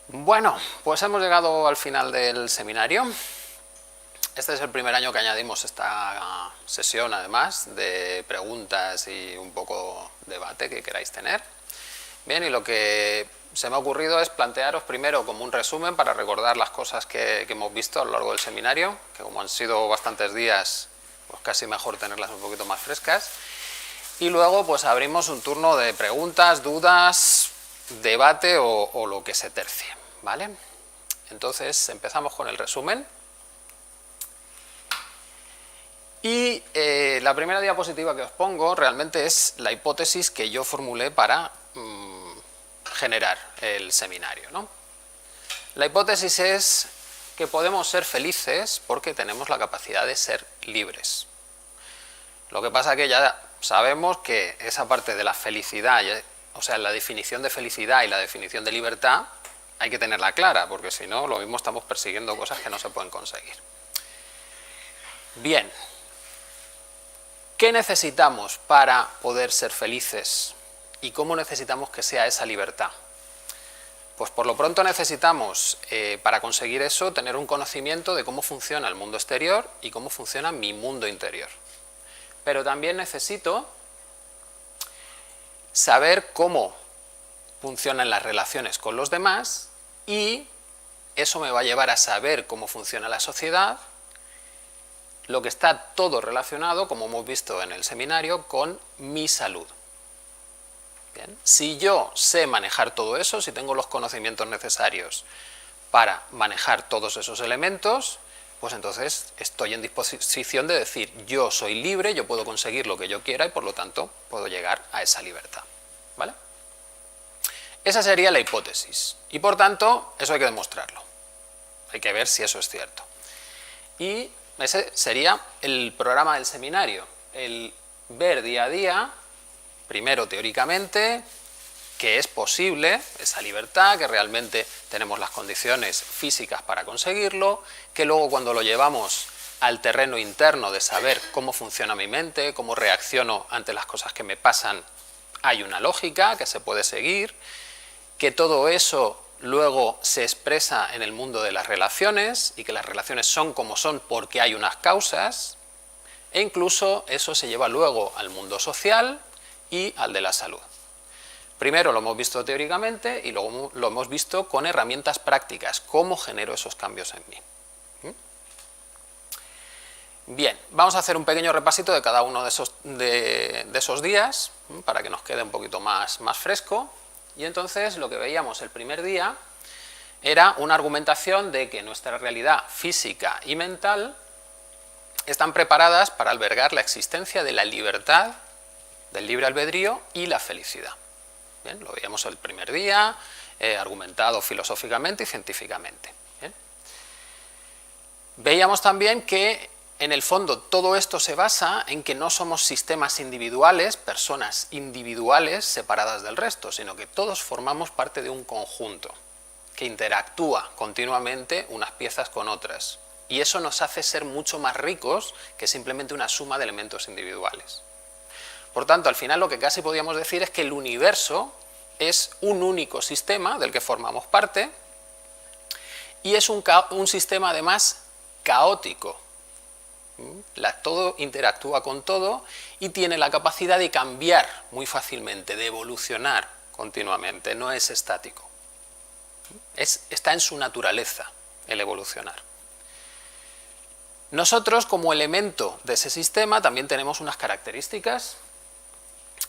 Bueno, pues hemos llegado al final del seminario. Este es el primer año que añadimos esta sesión, además, de preguntas y un poco debate que queráis tener. Bien, y lo que se me ha ocurrido es plantearos primero como un resumen para recordar las cosas que hemos visto a lo largo del seminario, que como han sido bastantes días, pues casi mejor tenerlas un poquito más frescas. Y luego pues abrimos un turno de preguntas, dudas, debate o lo que se tercie, ¿vale? Entonces empezamos con el resumen. Y la primera diapositiva que os pongo realmente es la hipótesis que yo formulé para generar el seminario, ¿no? La hipótesis es que podemos ser felices porque tenemos la capacidad de ser libres. Lo que pasa es que ya sabemos que esa parte de la felicidad, o sea, la definición de felicidad y la definición de libertad, hay que tenerla clara, porque si no, lo mismo estamos persiguiendo cosas que no se pueden conseguir. Bien, ¿qué necesitamos para poder ser felices? ¿Y cómo necesitamos que sea esa libertad? Pues por lo pronto necesitamos, para conseguir eso, tener un conocimiento de cómo funciona el mundo exterior y cómo funciona mi mundo interior. Pero también necesito saber cómo funcionan las relaciones con los demás y eso me va a llevar a saber cómo funciona la sociedad, lo que está todo relacionado, como hemos visto en el seminario, con mi salud. Bien. Si yo sé manejar todo eso, si tengo los conocimientos necesarios para manejar todos esos elementos, pues entonces estoy en disposición de decir, yo soy libre, yo puedo conseguir lo que yo quiera y por lo tanto puedo llegar a esa libertad, ¿vale? Esa sería la hipótesis y por tanto eso hay que demostrarlo, hay que ver si eso es cierto. Y ese sería el programa del seminario, el ver día a día, primero teóricamente, que es posible esa libertad, que realmente tenemos las condiciones físicas para conseguirlo, que luego cuando lo llevamos al terreno interno de saber cómo funciona mi mente, cómo reacciono ante las cosas que me pasan, hay una lógica que se puede seguir, que todo eso luego se expresa en el mundo de las relaciones y que las relaciones son como son porque hay unas causas, e incluso eso se lleva luego al mundo social y al de la salud. Primero lo hemos visto teóricamente y luego lo hemos visto con herramientas prácticas, cómo genero esos cambios en mí. Bien, vamos a hacer un pequeño repasito de cada uno de esos días para que nos quede un poquito más fresco. Y entonces lo que veíamos el primer día era una argumentación de que nuestra realidad física y mental están preparadas para albergar la existencia de la libertad, del libre albedrío y la felicidad. Bien, lo veíamos el primer día, argumentado filosóficamente y científicamente. Bien. Veíamos también que en el fondo todo esto se basa en que no somos sistemas individuales, personas individuales separadas del resto, sino que todos formamos parte de un conjunto que interactúa continuamente unas piezas con otras. Y eso nos hace ser mucho más ricos que simplemente una suma de elementos individuales. Por tanto, al final lo que casi podríamos decir es que el universo es un único sistema del que formamos parte y es un sistema además caótico. Todo interactúa con todo y tiene la capacidad de cambiar muy fácilmente, de evolucionar continuamente, no es estático. Está en su naturaleza el evolucionar. Nosotros, como elemento de ese sistema, también tenemos unas características.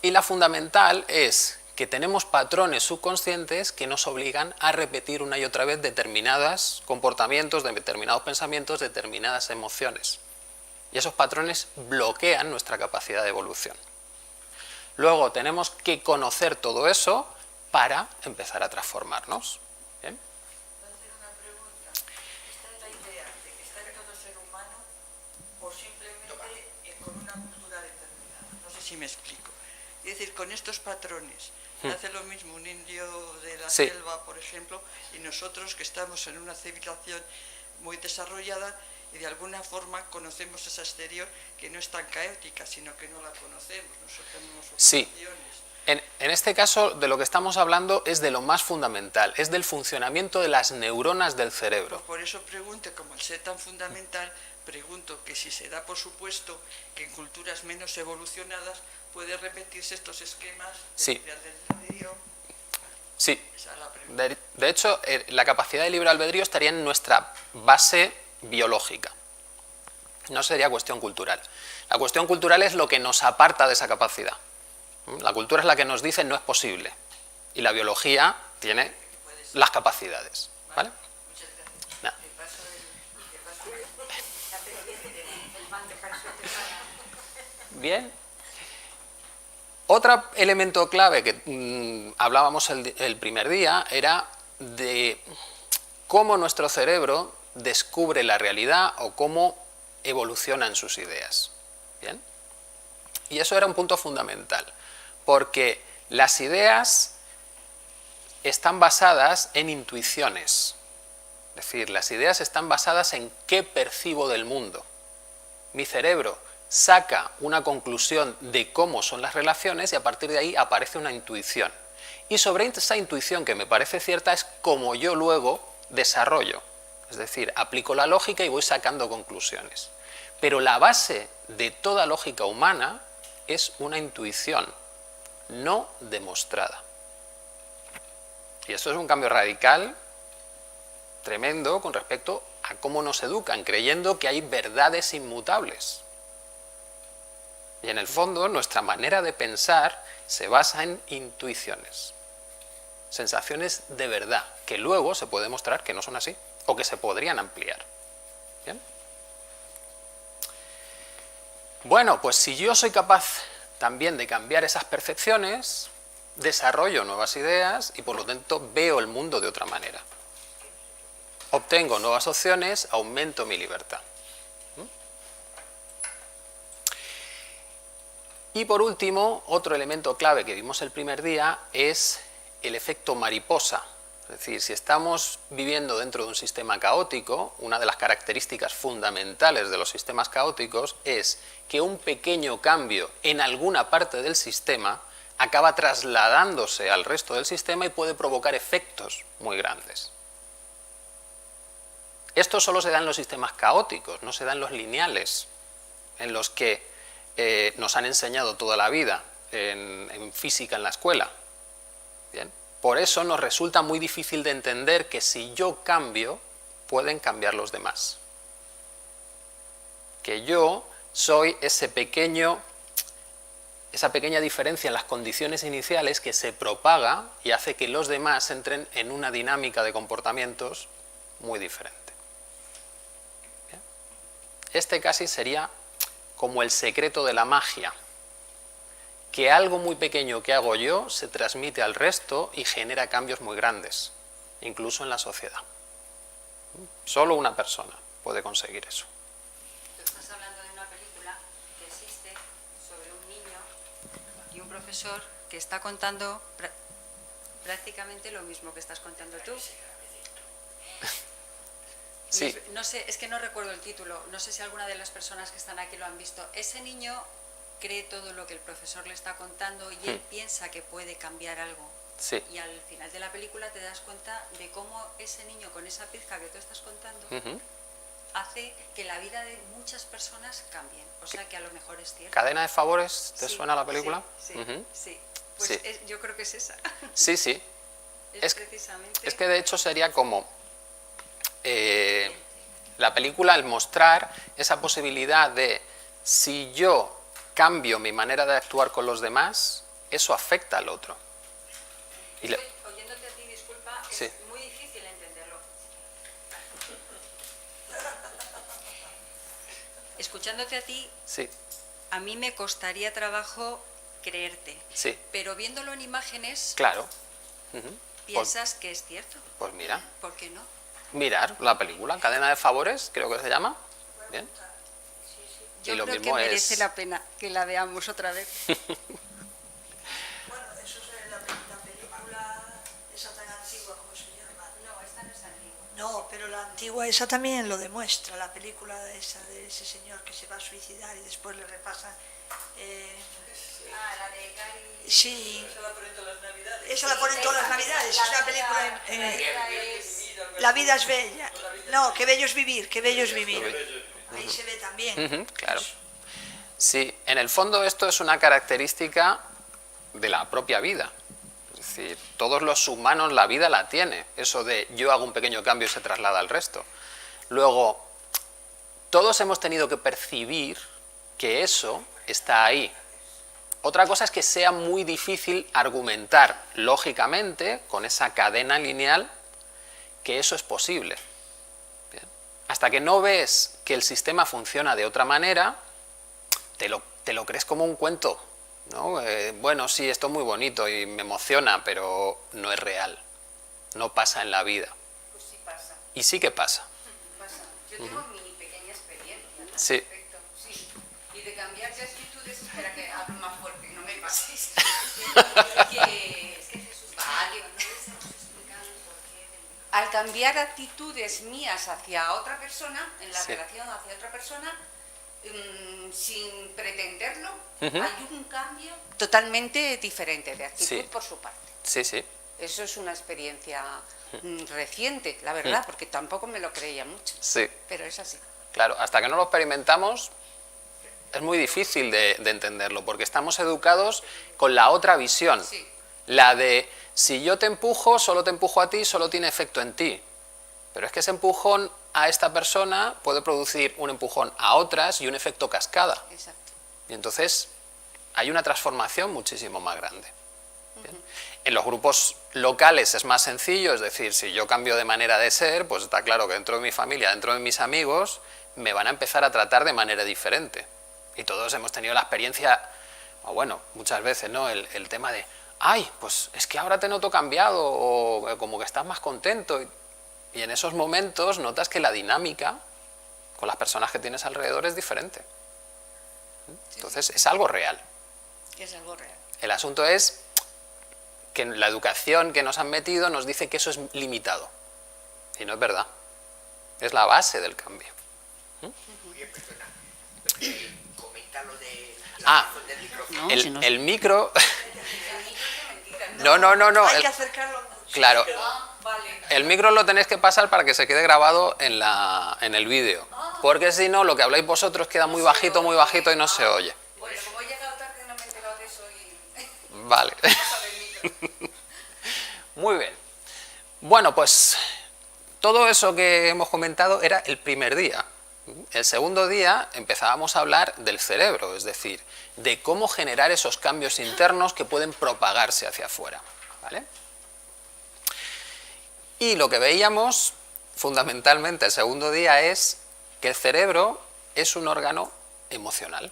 Y la fundamental es que tenemos patrones subconscientes que nos obligan a repetir una y otra vez determinados comportamientos, determinados pensamientos, determinadas emociones. Y esos patrones bloquean nuestra capacidad de evolución. Luego tenemos que conocer todo eso para empezar a transformarnos. ¿Bien? ¿Puedo hacer una pregunta? ¿Esta es la idea de que está en todo ser humano o simplemente con una cultura determinada? No sé si me explico. Es decir, con estos patrones, hace lo mismo un indio de la selva, por ejemplo, y nosotros que estamos en una civilización muy desarrollada y de alguna forma conocemos esa exterior que no es tan caótica, sino que no la conocemos, nosotros tenemos opciones. En este caso, de lo que estamos hablando es de lo más fundamental, es del funcionamiento de las neuronas del cerebro. Por eso pregunto, como al ser tan fundamental, pregunto que si se da por supuesto que en culturas menos evolucionadas puede repetirse estos esquemas de Sí. libre albedrío. Sí. Esa es la pregunta. De hecho, la capacidad de libre albedrío estaría en nuestra base biológica. No sería cuestión cultural. La cuestión cultural es lo que nos aparta de esa capacidad. La cultura es la que nos dice no es posible. Y la biología tiene las capacidades. ¿Vale? Muchas gracias. Nada. Te paso Bien. Otro elemento clave que hablábamos el primer día era de cómo nuestro cerebro descubre la realidad o cómo evolucionan sus ideas. ¿Bien? Y eso era un punto fundamental, porque las ideas están basadas en intuiciones. Es decir, las ideas están basadas en qué percibo del mundo. Mi cerebro saca una conclusión de cómo son las relaciones y a partir de ahí aparece una intuición. Y sobre esa intuición que me parece cierta es como yo luego desarrollo. Es decir, aplico la lógica y voy sacando conclusiones. Pero la base de toda lógica humana es una intuición no demostrada. Y esto es un cambio radical, tremendo, con respecto a cómo nos educan, creyendo que hay verdades inmutables. Y en el fondo, nuestra manera de pensar se basa en intuiciones, sensaciones de verdad, que luego se puede demostrar que no son así, o que se podrían ampliar. ¿Bien? Bueno, pues si yo soy capaz también de cambiar esas percepciones, desarrollo nuevas ideas y por lo tanto veo el mundo de otra manera. Obtengo nuevas opciones, aumento mi libertad. Y por último, otro elemento clave que vimos el primer día es el efecto mariposa. Es decir, si estamos viviendo dentro de un sistema caótico, una de las características fundamentales de los sistemas caóticos es que un pequeño cambio en alguna parte del sistema acaba trasladándose al resto del sistema y puede provocar efectos muy grandes. Esto solo se da en los sistemas caóticos, no se da en los lineales, en los que nos han enseñado toda la vida en física en la escuela. Bien. Por eso nos resulta muy difícil de entender que si yo cambio, pueden cambiar los demás. Que yo soy esa pequeña diferencia en las condiciones iniciales que se propaga y hace que los demás entren en una dinámica de comportamientos muy diferente. Bien. Este casi sería como el secreto de la magia, que algo muy pequeño que hago yo se transmite al resto y genera cambios muy grandes, incluso en la sociedad. Solo una persona puede conseguir eso. Tú estás hablando de una película que existe sobre un niño y un profesor que está contando prácticamente lo mismo que estás contando tú. Sí. No sé, es que no recuerdo el título, no sé si alguna de las personas que están aquí lo han visto. Ese niño cree todo lo que el profesor le está contando y él piensa que puede cambiar algo. Sí. Y al final de la película te das cuenta de cómo ese niño con esa pizca que tú estás contando hace que la vida de muchas personas cambien. O sea que a lo mejor es cierto. ¿Cadena de favores? ¿Te Sí, suena la película? Sí, sí. Pues Sí. yo creo que es esa. Sí, sí. Es precisamente... Es que de hecho sería como la película al mostrar esa posibilidad de si yo cambio mi manera de actuar con los demás, eso afecta al otro. Oyéndote a ti, disculpa, Sí. es muy difícil entenderlo. Escuchándote a ti, Sí, a mí me costaría trabajo creerte. sí, Pero viéndolo en imágenes, claro. piensas que es cierto. Pues mira, ¿Por qué no? mirar la película, Cadena de favores, creo que se llama. Bien. Yo Y lo creo que mismo merece es- la pena que la veamos otra vez. Bueno, eso es la película esa tan antigua, ¿cómo se llama? No, esta no es antigua. No, pero la antigua esa también lo demuestra, la película esa de ese señor que se va a suicidar y después le repasan. La de Gary. Sí, Esa la ponen todas las navidades. esa la ponen todas las navidades, es una película. La La vida es bella. No, qué bello es vivir, qué bello es vivir. Ahí se ve también. Ujú, claro. Sí, en el fondo esto es una característica de la propia vida. Es decir, todos los humanos la vida la tiene. Eso de yo hago un pequeño cambio y se traslada al resto. Luego, todos hemos tenido que percibir que eso está ahí. Otra cosa es que sea muy difícil argumentar lógicamente, con esa cadena lineal, que eso es posible. Bien. Hasta que no ves que el sistema funciona de otra manera, te lo crees como un cuento, ¿no? Bueno, sí, esto es muy bonito y me emociona, pero no es real. No pasa en la vida. Pues sí pasa. Y sí que pasa. Pasa. Yo tengo mi pequeña experiencia al Sí. respecto, sí. Y de cambiar de actitudes, espera que hablo más fuerte, no me paséis. Es que Jesús, vale, no les hemos explicado el porqué del... Al cambiar actitudes mías hacia otra persona, en la Sí. relación hacia otra persona, sin pretenderlo, hay un cambio totalmente diferente de actitud Sí. por su parte. Sí, sí. Eso es una experiencia reciente, la verdad, porque tampoco me lo creía mucho, Sí. pero es así. Claro, hasta que no lo experimentamos es muy difícil de entenderlo, porque estamos educados con la otra visión, Sí. la de si yo te empujo, solo te empujo a ti, solo tiene efecto en ti. Pero es que ese empujón a esta persona puede producir un empujón a otras y un efecto cascada. Exacto. Y entonces hay una transformación muchísimo más grande. Bien. En los grupos locales es más sencillo, es decir, si yo cambio de manera de ser, pues está claro que dentro de mi familia, dentro de mis amigos, me van a empezar a tratar de manera diferente. Y todos hemos tenido la experiencia, o bueno, muchas veces, ¿no? El tema de, ay, pues es que ahora te noto cambiado, o como que estás más contento. Y en esos momentos notas que la dinámica con las personas que tienes alrededor es diferente. Entonces es algo real. Es algo real. El asunto es que la educación que nos han metido nos dice que eso es limitado. Y no es verdad. Es la base del cambio. Oye, perdona, comenta lo de del micrófono. No, El, si no- el micro... No. Hay que acercarlo mucho. Claro, Vale. el micro lo tenéis que pasar para que se quede grabado en el vídeo. Porque si no, lo que habláis vosotros queda muy bajito y no se oye. Bueno, como he llegado tarde no me he enterado de eso y... Vale. Muy bien. Bueno, pues todo eso que hemos comentado era el primer día. El segundo día empezábamos a hablar del cerebro, es decir, de cómo generar esos cambios internos que pueden propagarse hacia afuera. ¿Vale? Y lo que veíamos fundamentalmente el segundo día es que el cerebro es un órgano emocional.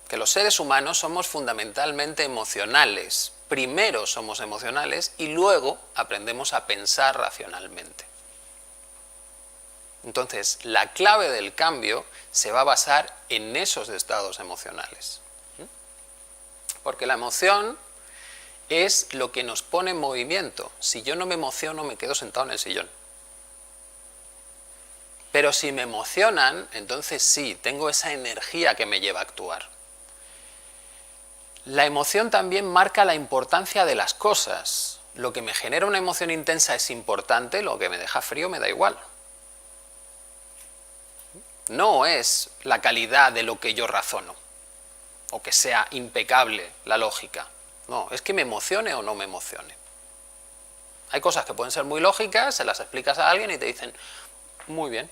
Que los seres humanos somos fundamentalmente emocionales. Primero somos emocionales y luego aprendemos a pensar racionalmente. Entonces, la clave del cambio se va a basar en esos estados emocionales. Porque la emoción es lo que nos pone en movimiento. Si yo no me emociono, me quedo sentado en el sillón. Pero si me emocionan, entonces sí, tengo esa energía que me lleva a actuar. La emoción también marca la importancia de las cosas. Lo que me genera una emoción intensa es importante, lo que me deja frío me da igual. No es la calidad de lo que yo razono, o que sea impecable la lógica. No, es que me emocione o no me emocione. Hay cosas que pueden ser muy lógicas, se las explicas a alguien y te dicen, muy bien.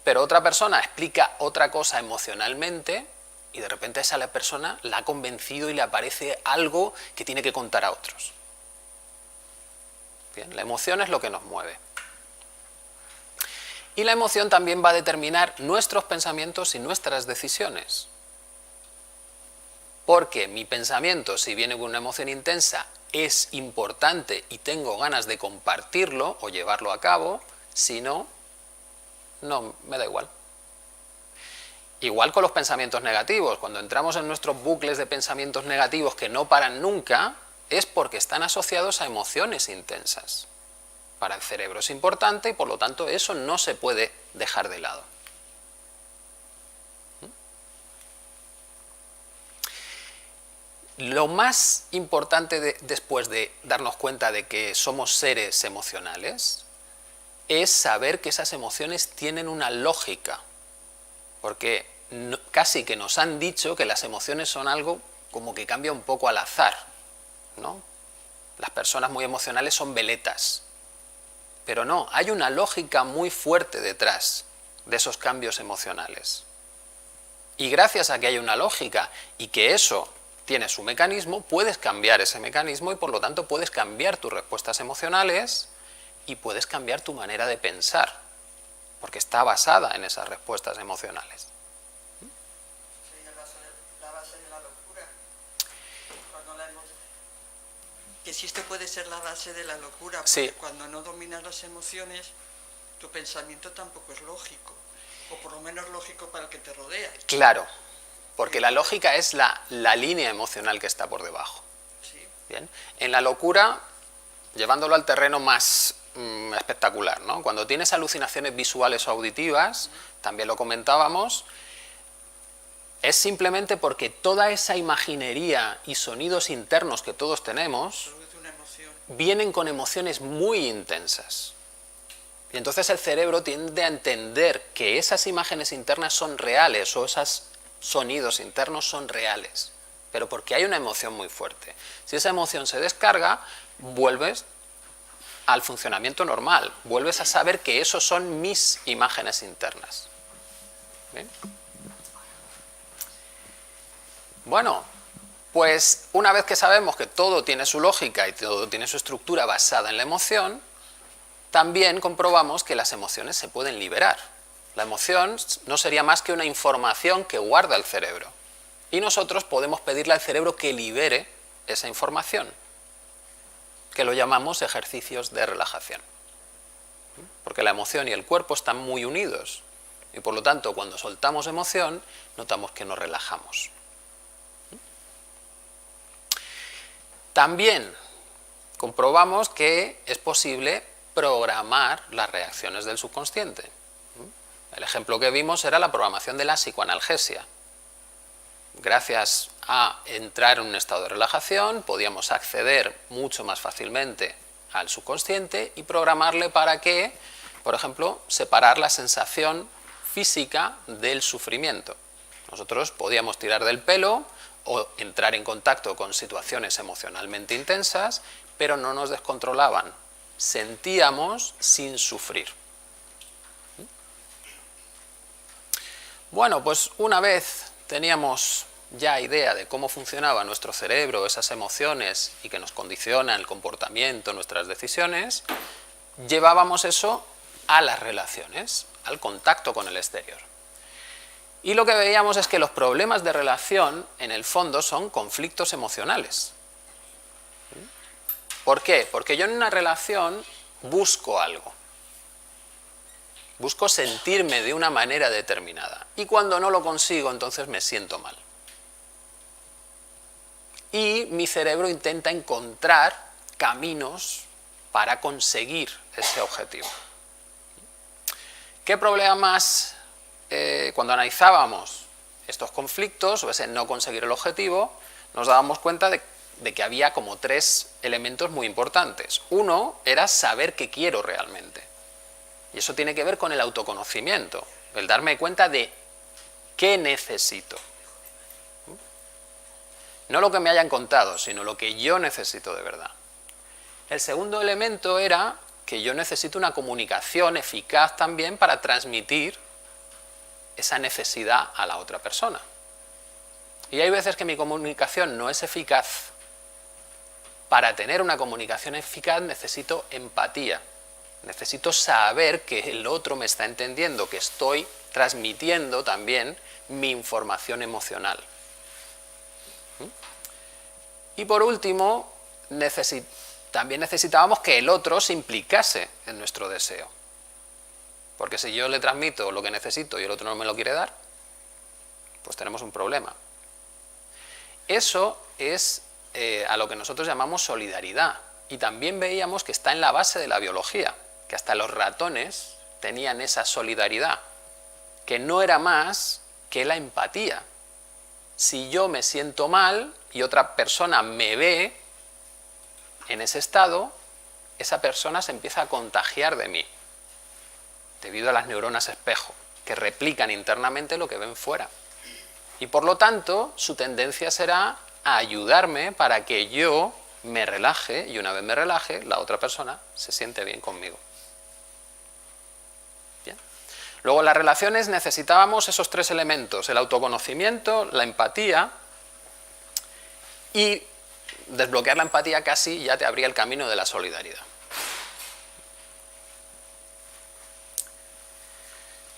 Pero otra persona explica otra cosa emocionalmente y de repente a esa persona la ha convencido y le aparece algo que tiene que contar a otros. Bien, la emoción es lo que nos mueve. Y la emoción también va a determinar nuestros pensamientos y nuestras decisiones. Porque mi pensamiento, si viene con una emoción intensa, es importante y tengo ganas de compartirlo o llevarlo a cabo, si no, no, me da igual. Igual con los pensamientos negativos, cuando entramos en nuestros bucles de pensamientos negativos que no paran nunca, es porque están asociados a emociones intensas. Para el cerebro es importante y por lo tanto eso no se puede dejar de lado. Lo más importante después de darnos cuenta de que somos seres emocionales es saber que esas emociones tienen una lógica, porque casi que nos han dicho que las emociones son algo como que cambia un poco al azar, ¿no? Las personas muy emocionales son veletas, pero no, hay una lógica muy fuerte detrás de esos cambios emocionales. Y gracias a que hay una lógica y que eso tiene su mecanismo, puedes cambiar ese mecanismo y por lo tanto puedes cambiar tus respuestas emocionales y puedes cambiar tu manera de pensar, porque está basada en esas respuestas emocionales. Sería la base de la locura. Que si esto puede ser la base de la locura, porque Sí. cuando no dominas las emociones, tu pensamiento tampoco es lógico, o por lo menos lógico para el que te rodea. Claro, porque la lógica es la línea emocional que está por debajo. Sí. Bien. En la locura, llevándolo al terreno más espectacular, ¿no? Cuando tienes alucinaciones visuales o auditivas, también lo comentábamos, es simplemente porque toda esa imaginería y sonidos internos que todos tenemos Produce una emoción. vienen con emociones muy intensas. Y entonces el cerebro tiende a entender que esas imágenes internas son reales o esos sonidos internos son reales, pero porque hay una emoción muy fuerte. Si esa emoción se descarga, vuelves al funcionamiento normal, vuelves a saber que esos son mis imágenes internas. ¿Bien? Bueno, pues una vez que sabemos que todo tiene su lógica y todo tiene su estructura basada en la emoción, también comprobamos que las emociones se pueden liberar. La emoción no sería más que una información que guarda el cerebro. Y nosotros podemos pedirle al cerebro que libere esa información, que lo llamamos ejercicios de relajación. Porque la emoción y el cuerpo están muy unidos. Y por lo tanto, cuando soltamos emoción, notamos que nos relajamos. También comprobamos que es posible programar las reacciones del subconsciente. El ejemplo que vimos era la programación de la psicoanalgesia. Gracias a entrar en un estado de relajación, podíamos acceder mucho más fácilmente al subconsciente y programarle para que, por ejemplo, separar la sensación física del sufrimiento. Nosotros podíamos tirar del pelo o entrar en contacto con situaciones emocionalmente intensas, pero no nos descontrolaban. Sentíamos sin sufrir. Bueno, pues una vez teníamos ya idea de cómo funcionaba nuestro cerebro, esas emociones y que nos condicionan el comportamiento, nuestras decisiones, llevábamos eso a las relaciones, al contacto con el exterior. Y lo que veíamos es que los problemas de relación, en el fondo, son conflictos emocionales. ¿Por qué? Porque yo en una relación busco algo. Busco sentirme de una manera determinada. Y cuando no lo consigo, entonces me siento mal. Y mi cerebro intenta encontrar caminos para conseguir ese objetivo. ¿Qué problema más cuando analizábamos estos conflictos o ese no conseguir el objetivo? Nos dábamos cuenta de que había como 3 elementos muy importantes. Uno era saber qué quiero realmente. Y eso tiene que ver con el autoconocimiento, el darme cuenta de qué necesito. No lo que me hayan contado, sino lo que yo necesito de verdad. El segundo elemento era que yo necesito una comunicación eficaz también para transmitir esa necesidad a la otra persona. Y hay veces que mi comunicación no es eficaz. Para tener una comunicación eficaz necesito empatía. Necesito saber que el otro me está entendiendo, que estoy transmitiendo también mi información emocional. Y por último, también necesitábamos que el otro se implicase en nuestro deseo. Porque si yo le transmito lo que necesito y el otro no me lo quiere dar, pues tenemos un problema. Eso es a lo que nosotros llamamos solidaridad. Y también veíamos que está en la base de la biología, que hasta los ratones tenían esa solidaridad, que no era más que la empatía. Si yo me siento mal y otra persona me ve en ese estado, esa persona se empieza a contagiar de mí, debido a las neuronas espejo, que replican internamente lo que ven fuera. Y por lo tanto, su tendencia será a ayudarme para que yo me relaje, y una vez me relaje, la otra persona se siente bien conmigo. Bien. Luego, en las relaciones necesitábamos esos tres elementos: el autoconocimiento, la empatía, y desbloquear la empatía casi ya te abría el camino de la solidaridad.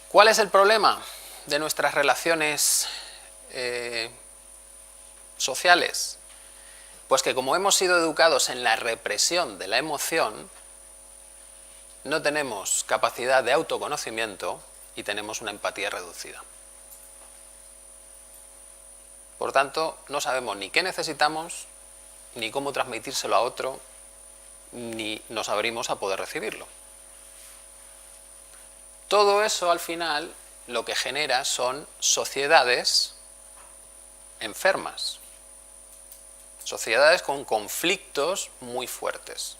¿Cuál es el problema de nuestras relaciones sociales? Pues que como hemos sido educados en la represión de la emoción, no tenemos capacidad de autoconocimiento y tenemos una empatía reducida. Por tanto, no sabemos ni qué necesitamos, ni cómo transmitírselo a otro, ni nos abrimos a poder recibirlo. Todo eso, al final, lo que genera son sociedades enfermas. Sociedades con conflictos muy fuertes.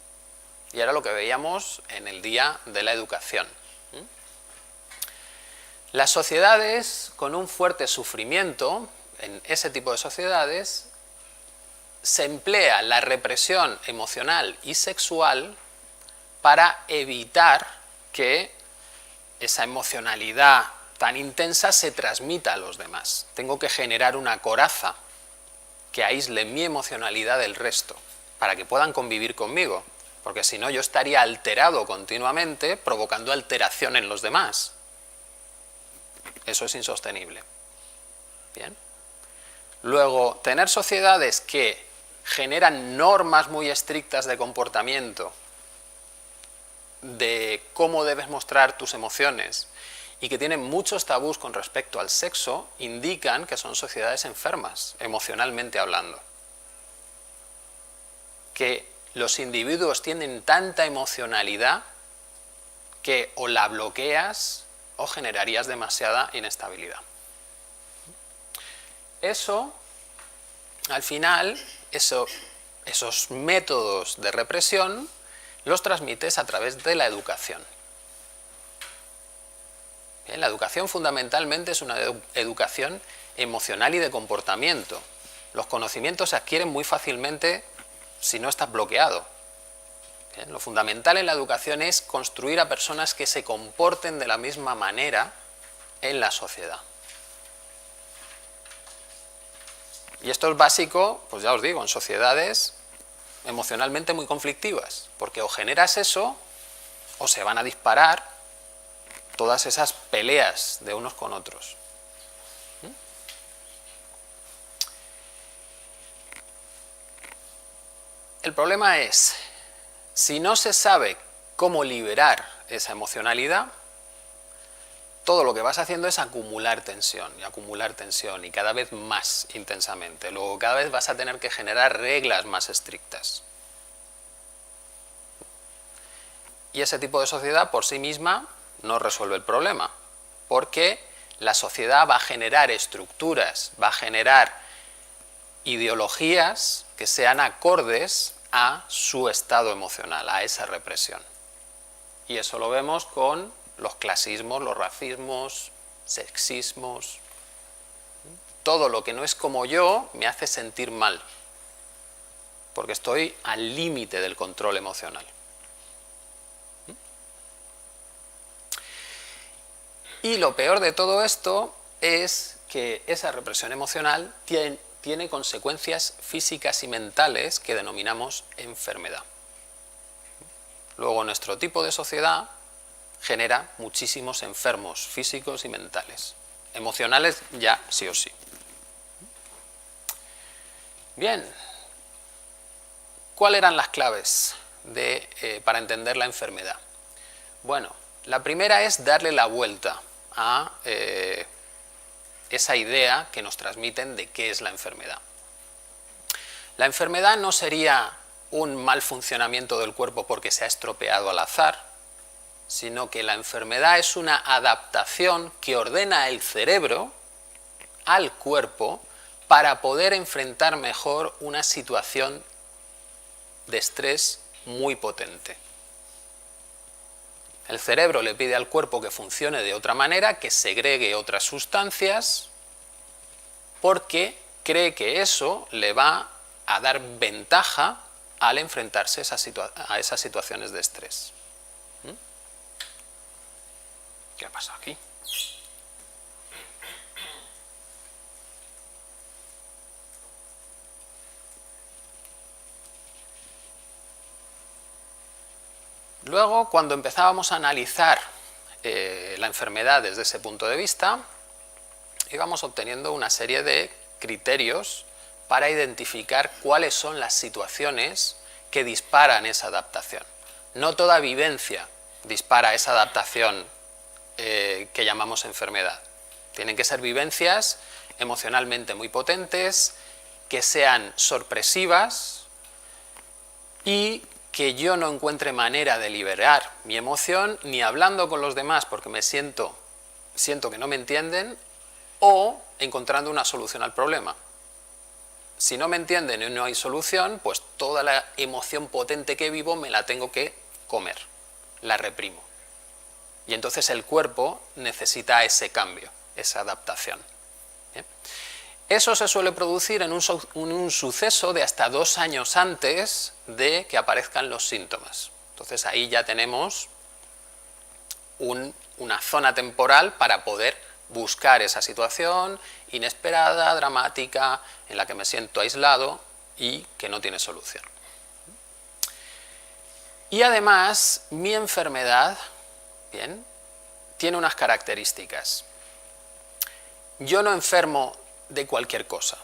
Y era lo que veíamos en el día de la educación. Las sociedades con un fuerte sufrimiento, en ese tipo de sociedades, se emplea la represión emocional y sexual para evitar que esa emocionalidad tan intensa se transmita a los demás. Tengo que generar una coraza que aísle mi emocionalidad del resto, para que puedan convivir conmigo, porque si no yo estaría alterado continuamente, provocando alteración en los demás. Eso es insostenible. Bien. Luego, tener sociedades que generan normas muy estrictas de comportamiento, de cómo debes mostrar tus emociones, y que tienen muchos tabús con respecto al sexo, indican que son sociedades enfermas, emocionalmente hablando. Que los individuos tienen tanta emocionalidad que o la bloqueas o generarías demasiada inestabilidad. Eso, al final, esos métodos de represión los transmites a través de la educación. Bien, la educación fundamentalmente es una educación emocional y de comportamiento. Los conocimientos se adquieren muy fácilmente si no estás bloqueado. Bien, lo fundamental en la educación es construir a personas que se comporten de la misma manera en la sociedad. Y esto es básico, pues ya os digo, en sociedades emocionalmente muy conflictivas, porque o generas eso o se van a disparar todas esas peleas de unos con otros. El problema es, si no se sabe cómo liberar esa emocionalidad, todo lo que vas haciendo es acumular tensión y cada vez más intensamente. Luego cada vez vas a tener que generar reglas más estrictas. Y ese tipo de sociedad por sí misma no resuelve el problema, porque la sociedad va a generar estructuras, va a generar ideologías que sean acordes a su estado emocional, a esa represión. Y eso lo vemos con los clasismos, los racismos, sexismos. Todo lo que no es como yo me hace sentir mal, porque estoy al límite del control emocional. Y lo peor de todo esto es que esa represión emocional tiene consecuencias físicas y mentales que denominamos enfermedad. Luego, nuestro tipo de sociedad genera muchísimos enfermos físicos y mentales. Emocionales ya sí o sí. Bien, ¿cuáles eran las claves para entender la enfermedad? Bueno, la primera es darle la vuelta a esa idea que nos transmiten de qué es la enfermedad. La enfermedad no sería un mal funcionamiento del cuerpo porque se ha estropeado al azar, sino que la enfermedad es una adaptación que ordena el cerebro al cuerpo para poder enfrentar mejor una situación de estrés muy potente. El cerebro le pide al cuerpo que funcione de otra manera, que segregue otras sustancias, porque cree que eso le va a dar ventaja al enfrentarse a esas situaciones de estrés. ¿Qué ha pasado aquí? Luego, cuando empezábamos a analizar la enfermedad desde ese punto de vista, íbamos obteniendo una serie de criterios para identificar cuáles son las situaciones que disparan esa adaptación. No toda vivencia dispara esa adaptación que llamamos enfermedad. Tienen que ser vivencias emocionalmente muy potentes, que sean sorpresivas y que yo no encuentre manera de liberar mi emoción ni hablando con los demás porque me siento que no me entienden, o encontrando una solución al problema. Si no me entienden y no hay solución, pues toda la emoción potente que vivo me la tengo que comer, la reprimo. Y entonces el cuerpo necesita ese cambio, esa adaptación. ¿Bien? Eso se suele producir en un suceso de hasta 2 años antes de que aparezcan los síntomas. Entonces ahí ya tenemos una zona temporal para poder buscar esa situación inesperada, dramática, en la que me siento aislado y que no tiene solución. Y además, mi enfermedad, bien, tiene unas características. Yo no enfermo de cualquier cosa.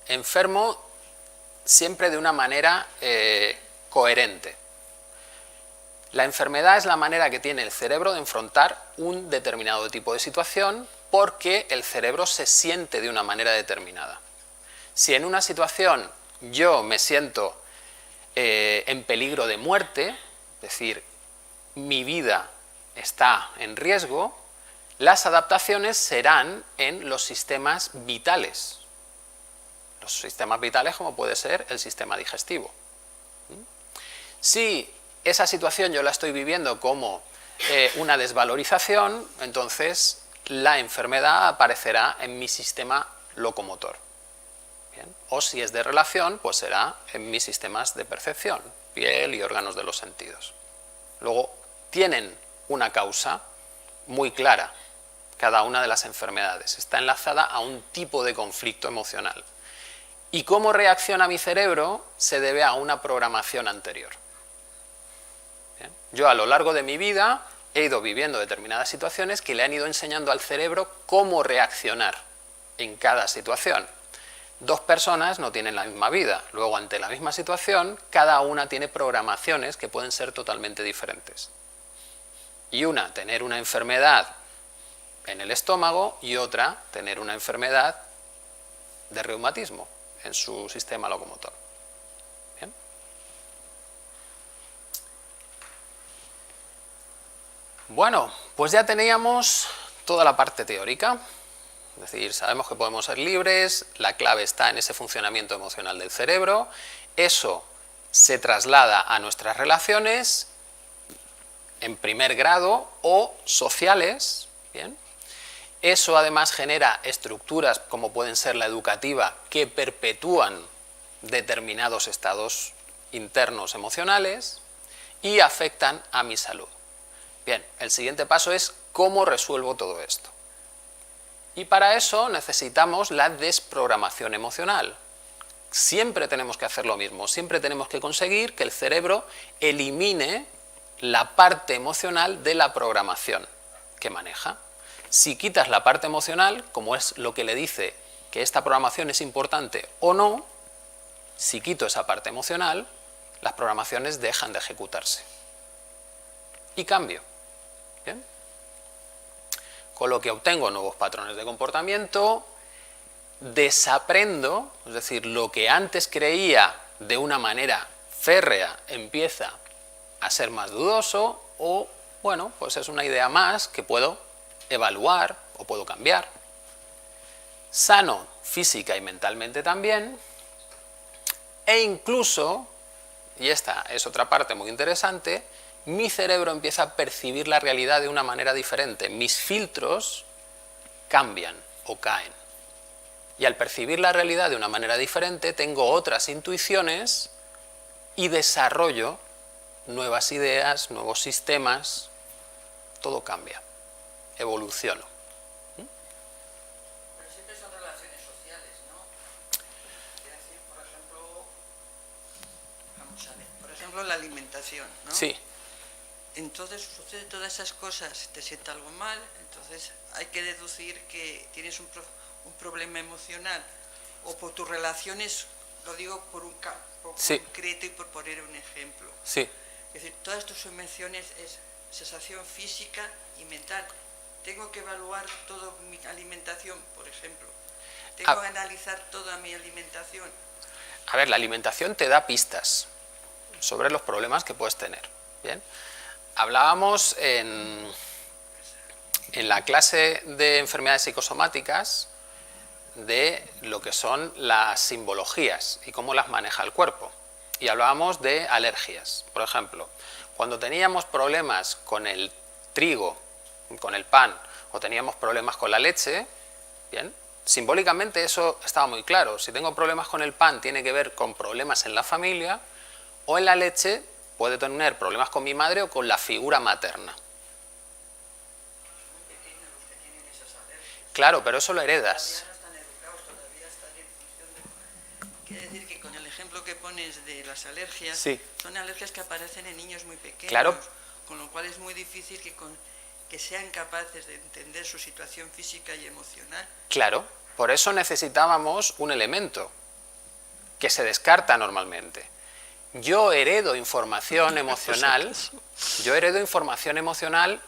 Enfermo siempre de una manera coherente. La enfermedad es la manera que tiene el cerebro de enfrentar un determinado tipo de situación porque el cerebro se siente de una manera determinada. Si en una situación yo me siento en peligro de muerte, es decir, mi vida está en riesgo, las adaptaciones serán en los sistemas vitales. Los sistemas vitales como puede ser el sistema digestivo. Si esa situación yo la estoy viviendo como una desvalorización, entonces la enfermedad aparecerá en mi sistema locomotor. Bien. O si es de relación, pues será en mis sistemas de percepción, piel y órganos de los sentidos. Luego, tienen una causa muy clara, cada una de las enfermedades. Está enlazada a un tipo de conflicto emocional. Y cómo reacciona mi cerebro se debe a una programación anterior. Bien. Yo a lo largo de mi vida he ido viviendo determinadas situaciones que le han ido enseñando al cerebro cómo reaccionar en cada situación. 2 personas no tienen la misma vida, luego ante la misma situación, cada una tiene programaciones que pueden ser totalmente diferentes. Y una, tener una enfermedad en el estómago, y otra, tener una enfermedad de reumatismo en su sistema locomotor. ¿Bien? Bueno, pues ya teníamos toda la parte teórica. Es decir, sabemos que podemos ser libres, la clave está en ese funcionamiento emocional del cerebro, eso se traslada a nuestras relaciones en primer grado o sociales, ¿bien? Eso además genera estructuras como pueden ser la educativa que perpetúan determinados estados internos emocionales y afectan a mi salud. Bien, el siguiente paso es cómo resuelvo todo esto. Y para eso necesitamos la desprogramación emocional. Siempre tenemos que hacer lo mismo, siempre tenemos que conseguir que el cerebro elimine la parte emocional de la programación que maneja. Si quitas la parte emocional, como es lo que le dice que esta programación es importante o no, si quito esa parte emocional, las programaciones dejan de ejecutarse. Y cambio. ¿Bien? Con lo que obtengo nuevos patrones de comportamiento, desaprendo, es decir, lo que antes creía de una manera férrea empieza a ser más dudoso, o, bueno, pues es una idea más que puedo evaluar o puedo cambiar. Sano física y mentalmente también, e incluso, y esta es otra parte muy interesante, mi cerebro empieza a percibir la realidad de una manera diferente. Mis filtros cambian o caen. Y al percibir la realidad de una manera diferente, tengo otras intuiciones y desarrollo nuevas ideas, nuevos sistemas, todo cambia, evoluciono. Pero siempre son relaciones sociales, ¿no? Quiero decir, por ejemplo, vamos a ver, por ejemplo la alimentación, ¿no? Sí. Entonces sucede todas esas cosas, te sienta algo mal, entonces hay que deducir que tienes un problema emocional, o por tus relaciones, lo digo por un campo Sí. concreto y por poner un ejemplo. Sí. Es decir, todas tus emociones es sensación física y mental. Tengo que evaluar toda mi alimentación, por ejemplo. Tengo que analizar toda mi alimentación. A ver, la alimentación te da pistas sobre los problemas que puedes tener. Bien. Hablábamos en la clase de enfermedades psicosomáticas de lo que son las simbologías y cómo las maneja el cuerpo. Y hablábamos de alergias. Por ejemplo, cuando teníamos problemas con el trigo, con el pan, o teníamos problemas con la leche, bien, simbólicamente eso estaba muy claro. Si tengo problemas con el pan, tiene que ver con problemas en la familia, o en la leche puede tener problemas con mi madre o con la figura materna. Claro, pero eso lo heredas. Quiere decir que con el ejemplo que pones de las alergias, Sí. son alergias que aparecen en niños muy pequeños, Claro. con lo cual es muy difícil que sean capaces de entender su situación física y emocional. Claro, por eso necesitábamos un elemento que se descarta normalmente. Yo heredo información emocional,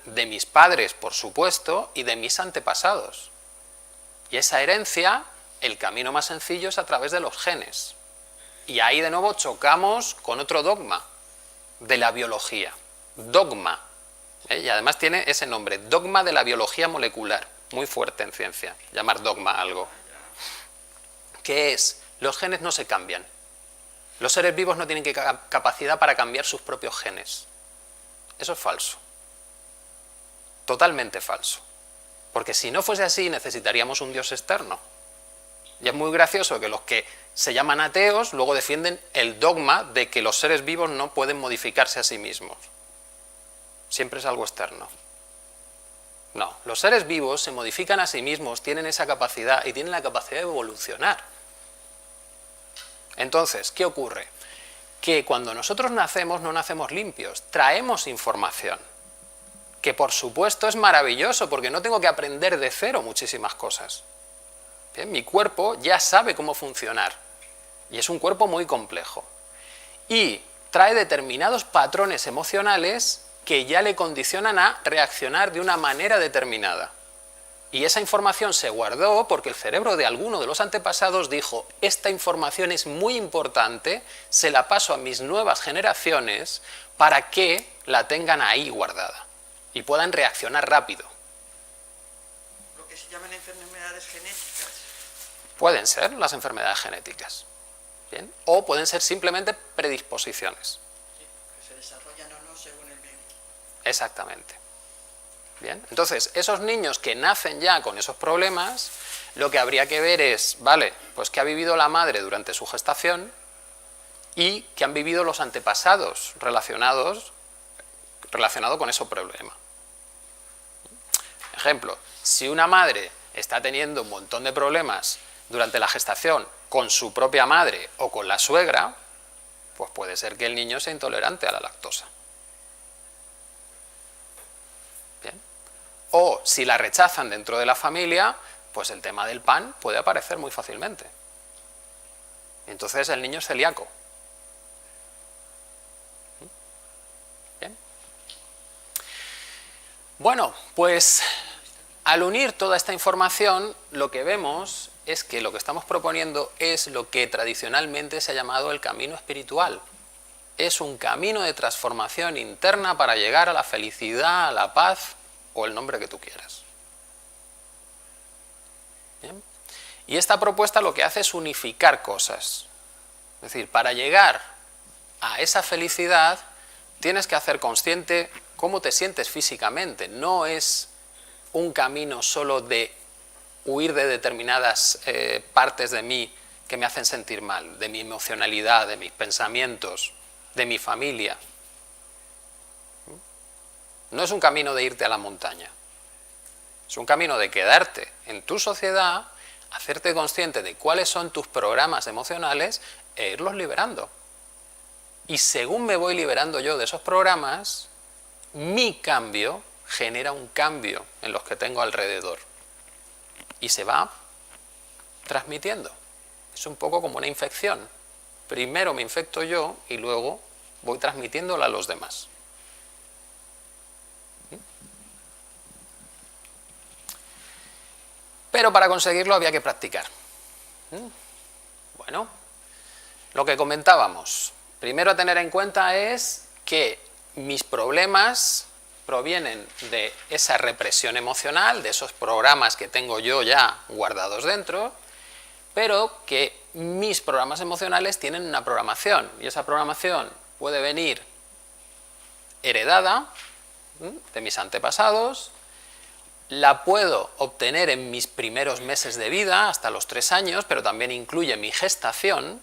de mis padres, por supuesto, y de mis antepasados. Y esa herencia, el camino más sencillo es a través de los genes. Y ahí de nuevo chocamos con otro dogma de la biología. Dogma. Y además tiene ese nombre, dogma de la biología molecular. Muy fuerte en ciencia, llamar dogma a algo. ¿Qué es? Los genes no se cambian. Los seres vivos no tienen capacidad para cambiar sus propios genes. Eso es falso. Totalmente falso. Porque si no fuese así, necesitaríamos un Dios externo. Y es muy gracioso que los que se llaman ateos luego defienden el dogma de que los seres vivos no pueden modificarse a sí mismos. Siempre es algo externo. No, los seres vivos se modifican a sí mismos, tienen esa capacidad y tienen la capacidad de evolucionar. Entonces, ¿qué ocurre? Que cuando nosotros nacemos no nacemos limpios, traemos información, que por supuesto es maravilloso porque no tengo que aprender de cero muchísimas cosas. Bien, mi cuerpo ya sabe cómo funcionar y es un cuerpo muy complejo y trae determinados patrones emocionales que ya le condicionan a reaccionar de una manera determinada. Y esa información se guardó porque el cerebro de alguno de los antepasados dijo: esta información es muy importante, se la paso a mis nuevas generaciones para que la tengan ahí guardada y puedan reaccionar rápido. Lo que se llaman enfermedades genéticas. Pueden ser las enfermedades genéticas, ¿bien? O pueden ser simplemente predisposiciones. Sí, que se desarrollan o no según el medio. Exactamente. Bien, entonces, esos niños que nacen ya con esos problemas, lo que habría que ver es, vale, pues qué ha vivido la madre durante su gestación y qué han vivido los antepasados relacionado con ese problema. Ejemplo, si una madre está teniendo un montón de problemas durante la gestación con su propia madre o con la suegra, pues puede ser que el niño sea intolerante a la lactosa. O si la rechazan dentro de la familia, pues el tema del pan puede aparecer muy fácilmente. Y entonces el niño es celíaco. Bien. Bueno, pues Al unir toda esta información, lo que vemos es que lo que estamos proponiendo es lo que tradicionalmente se ha llamado el camino espiritual. Es un camino de transformación interna para llegar a la felicidad, a la paz o el nombre que tú quieras. ¿Bien? Y esta propuesta lo que hace es unificar cosas. Es decir, para llegar a esa felicidad tienes que hacer consciente cómo te sientes físicamente. No es un camino solo de huir de determinadas partes de mí que me hacen sentir mal, de mi emocionalidad, de mis pensamientos, de mi familia. No es un camino de irte a la montaña. Es un camino de quedarte en tu sociedad, hacerte consciente de cuáles son tus programas emocionales e irlos liberando. Y según me voy liberando yo de esos programas, mi cambio genera un cambio en los que tengo alrededor. Y se va transmitiendo. Es un poco como una infección. Primero me infecto yo y luego voy transmitiéndola a los demás. Pero para conseguirlo había que practicar. Bueno, lo que comentábamos, primero a tener en cuenta es que mis problemas provienen de esa represión emocional, de esos programas que tengo yo ya guardados dentro, pero que mis programas emocionales tienen una programación, y esa programación puede venir heredada de mis antepasados, la puedo obtener en mis primeros meses de vida, hasta los 3 años, pero también incluye mi gestación.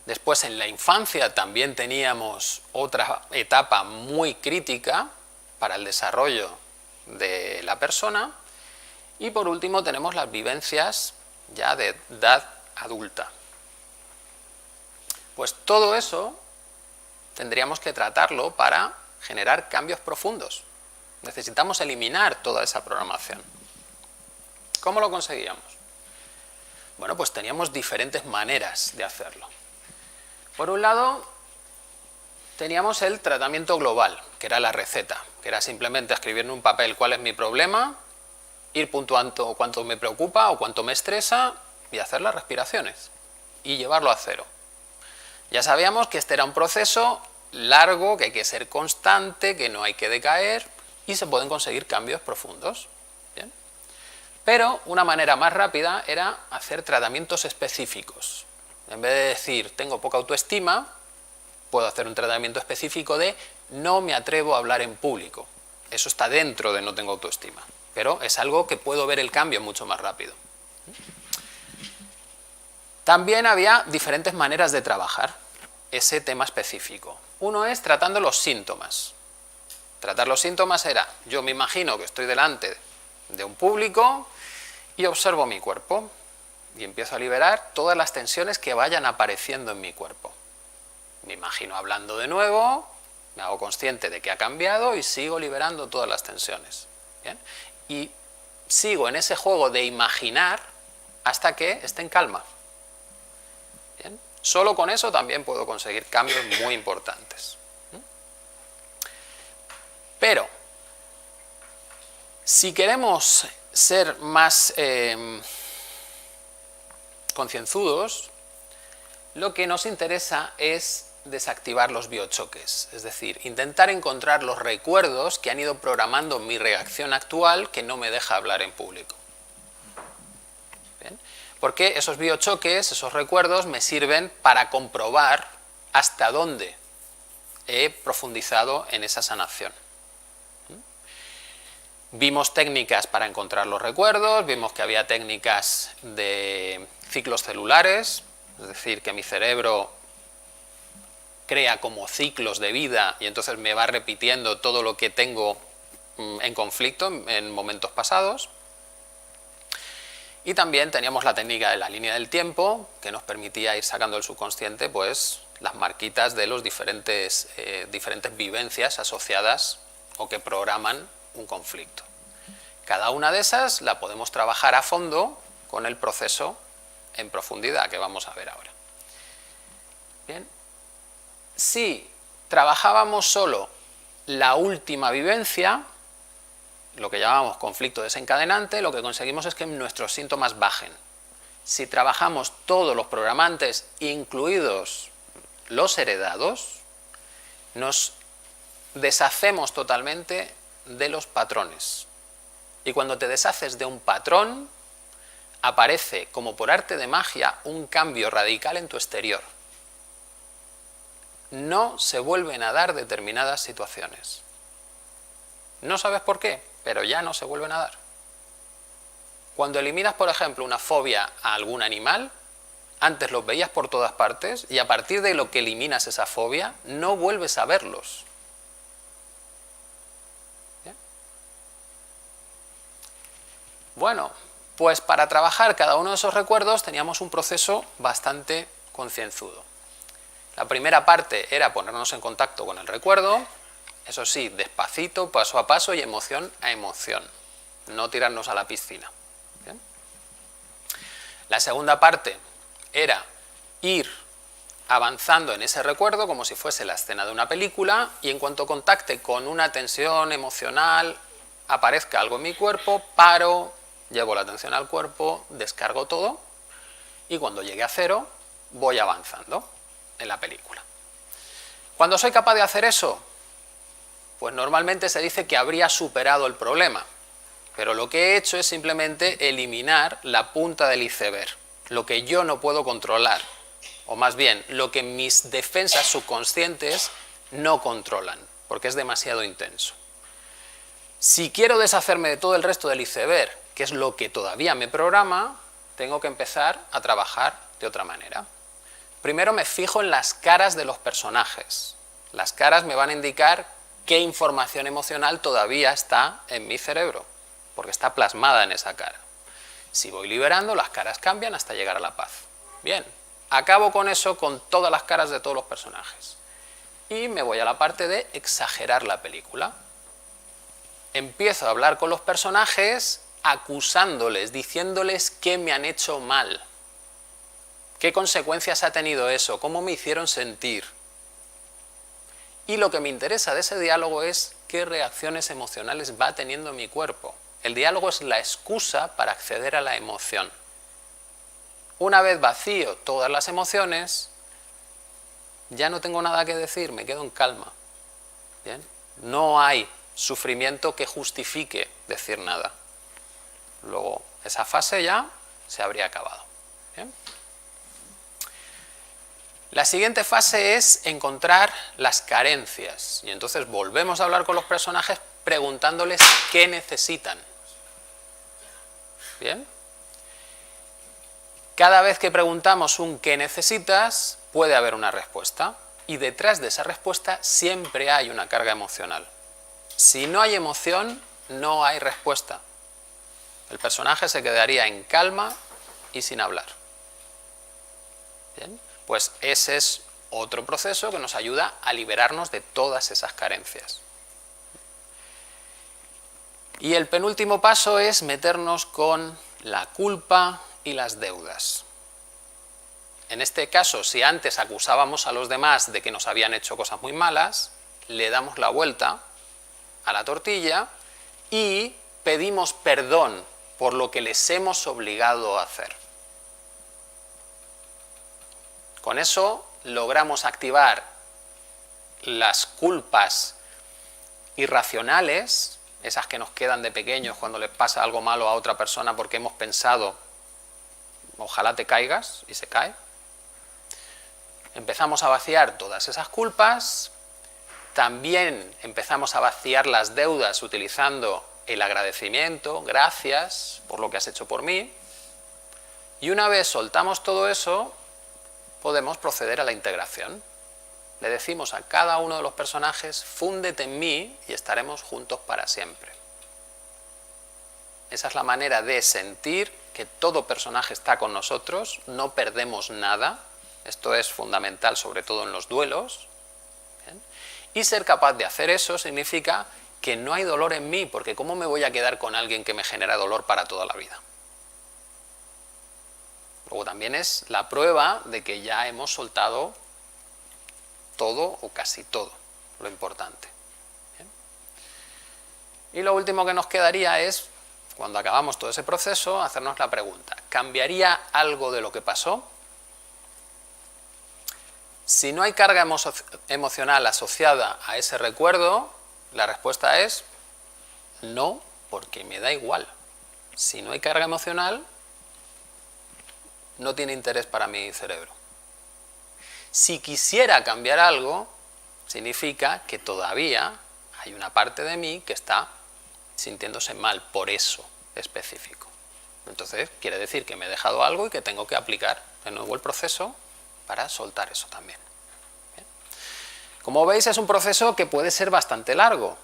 Después en la infancia también teníamos otra etapa muy crítica para el desarrollo de la persona. Y por último tenemos las vivencias ya de edad adulta. Pues todo eso tendríamos que tratarlo para generar cambios profundos. Necesitamos eliminar toda esa programación. ¿Cómo lo conseguíamos? Bueno, pues teníamos diferentes maneras de hacerlo. Por un lado, teníamos el tratamiento global, que era la receta, que era simplemente escribir en un papel cuál es mi problema, ir puntuando cuánto me preocupa o cuánto me estresa y hacer las respiraciones y llevarlo a cero. Ya sabíamos que este era un proceso largo, que hay que ser constante, que no hay que decaer y se pueden conseguir cambios profundos. ¿Bien? Pero una manera más rápida era hacer tratamientos específicos. En vez de decir tengo poca autoestima, puedo hacer un tratamiento específico de no me atrevo a hablar en público. Eso está dentro de no tengo autoestima, pero es algo que puedo ver el cambio mucho más rápido. También había diferentes maneras de trabajar ese tema específico. Uno es tratando los síntomas. Tratar los síntomas era, yo me imagino que estoy delante de un público y observo mi cuerpo y empiezo a liberar todas las tensiones que vayan apareciendo en mi cuerpo. Me imagino hablando de nuevo, me hago consciente de que ha cambiado y sigo liberando todas las tensiones. ¿Bien? Y sigo en ese juego de imaginar hasta que esté en calma. ¿Bien? Solo con eso también puedo conseguir cambios muy importantes. Pero, si queremos ser más concienzudos, lo que nos interesa es desactivar los biochoques, es decir, intentar encontrar los recuerdos que han ido programando mi reacción actual que no me deja hablar en público. ¿Bien? Porque esos biochoques, esos recuerdos, me sirven para comprobar hasta dónde he profundizado en esa sanación. Vimos técnicas para encontrar los recuerdos, vimos que había técnicas de ciclos celulares, es decir, que mi cerebro crea como ciclos de vida y entonces me va repitiendo todo lo que tengo en conflicto en momentos pasados. Y también teníamos la técnica de la línea del tiempo, que nos permitía ir sacando del subconsciente pues, las marquitas de los diferentes vivencias asociadas o que programan un conflicto. Cada una de esas la podemos trabajar a fondo con el proceso en profundidad que vamos a ver ahora. Bien. Si trabajábamos solo la última vivencia, lo que llamamos conflicto desencadenante, lo que conseguimos es que nuestros síntomas bajen. Si trabajamos todos los programantes, incluidos los heredados, nos deshacemos totalmente de los patrones. Y cuando te deshaces de un patrón, aparece, como por arte de magia, un cambio radical en tu exterior. No se vuelven a dar determinadas situaciones. No sabes por qué, pero ya no se vuelven a dar. Cuando eliminas, por ejemplo, una fobia a algún animal, antes los veías por todas partes y a partir de lo que eliminas esa fobia, no vuelves a verlos. ¿Bien? Bueno, pues para trabajar cada uno de esos recuerdos teníamos un proceso bastante concienzudo. La primera parte era ponernos en contacto con el recuerdo, eso sí, despacito, paso a paso y emoción a emoción, no tirarnos a la piscina. ¿Bien? La segunda parte era ir avanzando en ese recuerdo como si fuese la escena de una película y en cuanto contacte con una tensión emocional, aparezca algo en mi cuerpo, paro, llevo la atención al cuerpo, descargo todo y cuando llegue a cero voy avanzando en la película. Cuando soy capaz de hacer eso, pues normalmente se dice que habría superado el problema, pero lo que he hecho es simplemente eliminar la punta del iceberg, lo que yo no puedo controlar, o más bien, lo que mis defensas subconscientes no controlan, porque es demasiado intenso. Si quiero deshacerme de todo el resto del iceberg, que es lo que todavía me programa, tengo que empezar a trabajar de otra manera. Primero me fijo en las caras de los personajes. Las caras me van a indicar qué información emocional todavía está en mi cerebro, porque está plasmada en esa cara. Si voy liberando, las caras cambian hasta llegar a la paz. Bien, acabo con eso, con todas las caras de todos los personajes. Y me voy a la parte de exagerar la película. Empiezo a hablar con los personajes acusándoles, diciéndoles que me han hecho mal. ¿Qué consecuencias ha tenido eso? ¿Cómo me hicieron sentir? Y lo que me interesa de ese diálogo es qué reacciones emocionales va teniendo mi cuerpo. El diálogo es la excusa para acceder a la emoción. Una vez vacío todas las emociones, ya no tengo nada que decir, me quedo en calma. ¿Bien? No hay sufrimiento que justifique decir nada. Luego, esa fase ya se habría acabado. ¿Bien? La siguiente fase es encontrar las carencias. Y entonces volvemos a hablar con los personajes preguntándoles qué necesitan. ¿Bien? Cada vez que preguntamos un ¿qué necesitas?, puede haber una respuesta. Y detrás de esa respuesta siempre hay una carga emocional. Si no hay emoción, no hay respuesta. El personaje se quedaría en calma y sin hablar. ¿Bien? Pues ese es otro proceso que nos ayuda a liberarnos de todas esas carencias. Y el penúltimo paso es meternos con la culpa y las deudas. En este caso, si antes acusábamos a los demás de que nos habían hecho cosas muy malas, le damos la vuelta a la tortilla y pedimos perdón por lo que les hemos obligado a hacer. Con eso logramos activar las culpas irracionales, esas que nos quedan de pequeños cuando les pasa algo malo a otra persona porque hemos pensado, ojalá te caigas, y se cae. Empezamos a vaciar todas esas culpas, también empezamos a vaciar las deudas utilizando el agradecimiento, gracias por lo que has hecho por mí, y una vez soltamos todo eso, podemos proceder a la integración. Le decimos a cada uno de los personajes, fúndete en mí y estaremos juntos para siempre. Esa es la manera de sentir que todo personaje está con nosotros, no perdemos nada. Esto es fundamental, sobre todo en los duelos. ¿Bien? Y ser capaz de hacer eso significa que no hay dolor en mí, porque ¿cómo me voy a quedar con alguien que me genera dolor para toda la vida? Luego también es la prueba de que ya hemos soltado todo o casi todo, lo importante. ¿Bien? Y lo último que nos quedaría es, cuando acabamos todo ese proceso, hacernos la pregunta, ¿cambiaría algo de lo que pasó? Si no hay carga emocional asociada a ese recuerdo, la respuesta es no, porque me da igual. Si no hay carga emocional, no tiene interés para mi cerebro. Si quisiera cambiar algo, significa que todavía hay una parte de mí que está sintiéndose mal por eso específico. Entonces, quiere decir que me he dejado algo y que tengo que aplicar de nuevo el proceso para soltar eso también. Bien. Como veis, es un proceso que puede ser bastante largo,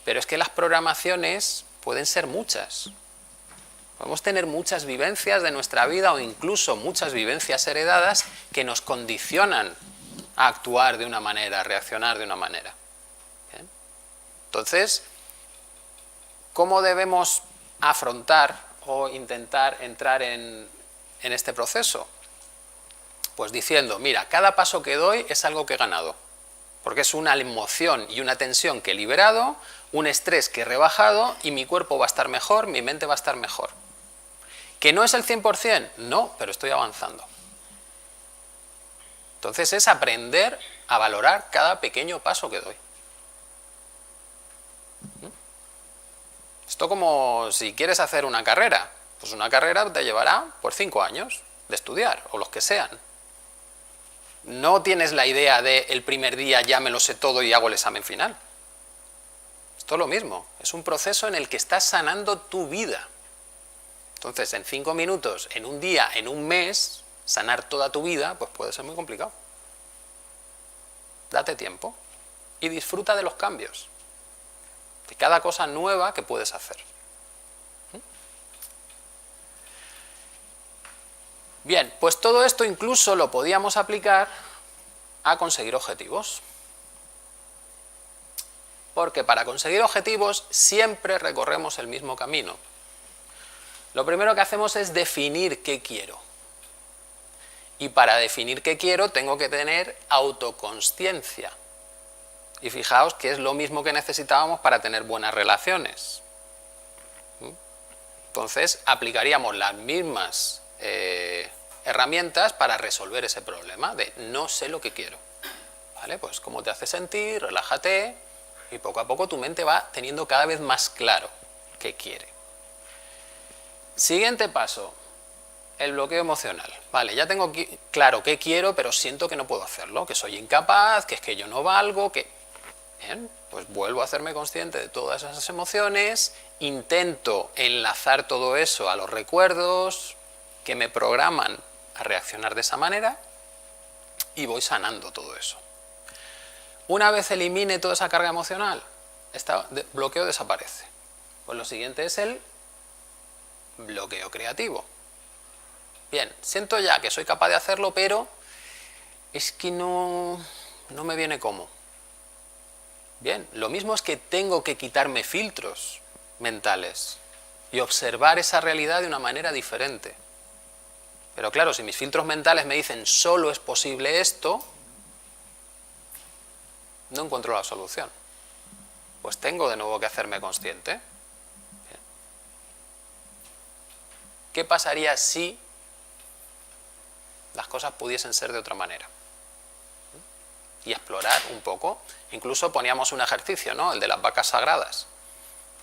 pero es que las programaciones pueden ser muchas. Podemos tener muchas vivencias de nuestra vida o incluso muchas vivencias heredadas que nos condicionan a actuar de una manera, a reaccionar de una manera. Bien. Entonces, ¿cómo debemos afrontar o intentar entrar en este proceso? Pues diciendo, mira, cada paso que doy es algo que he ganado, porque es una emoción y una tensión que he liberado, un estrés que he rebajado y mi cuerpo va a estar mejor, mi mente va a estar mejor. ¿Que no es el 100%? No, pero estoy avanzando. Entonces es aprender a valorar cada pequeño paso que doy. Esto como si quieres hacer una carrera, pues una carrera te llevará por 5 años de estudiar, o los que sean. No tienes la idea de el primer día ya me lo sé todo y hago el examen final. Esto es lo mismo, es un proceso en el que estás sanando tu vida. Entonces, en 5 minutos, en un día, en un mes, sanar toda tu vida, pues puede ser muy complicado. Date tiempo y disfruta de los cambios, de cada cosa nueva que puedes hacer. Bien, pues todo esto incluso lo podíamos aplicar a conseguir objetivos. Porque para conseguir objetivos siempre recorremos el mismo camino. Lo primero que hacemos es definir qué quiero. Y para definir qué quiero tengo que tener autoconsciencia. Y fijaos que es lo mismo que necesitábamos para tener buenas relaciones. Entonces aplicaríamos las mismas herramientas para resolver ese problema de no sé lo que quiero. ¿Vale? Pues cómo te hace sentir, relájate y poco a poco tu mente va teniendo cada vez más claro qué quiere. Siguiente paso, el bloqueo emocional. Vale, ya tengo claro qué quiero, pero siento que no puedo hacerlo, que soy incapaz, que es que yo no valgo, que... Bien, pues vuelvo a hacerme consciente de todas esas emociones, intento enlazar todo eso a los recuerdos que me programan a reaccionar de esa manera y voy sanando todo eso. Una vez elimine toda esa carga emocional, este bloqueo desaparece. Pues lo siguiente es el bloqueo creativo. Bien, siento ya que soy capaz de hacerlo, pero es que no me viene cómo. Bien, lo mismo es que tengo que quitarme filtros mentales y observar esa realidad de una manera diferente. Pero claro, si mis filtros mentales me dicen solo es posible esto, no encuentro la solución. Pues tengo de nuevo que hacerme consciente. Bien. ¿Qué pasaría si las cosas pudiesen ser de otra manera? Y explorar un poco. Incluso poníamos un ejercicio, ¿no? El de las vacas sagradas.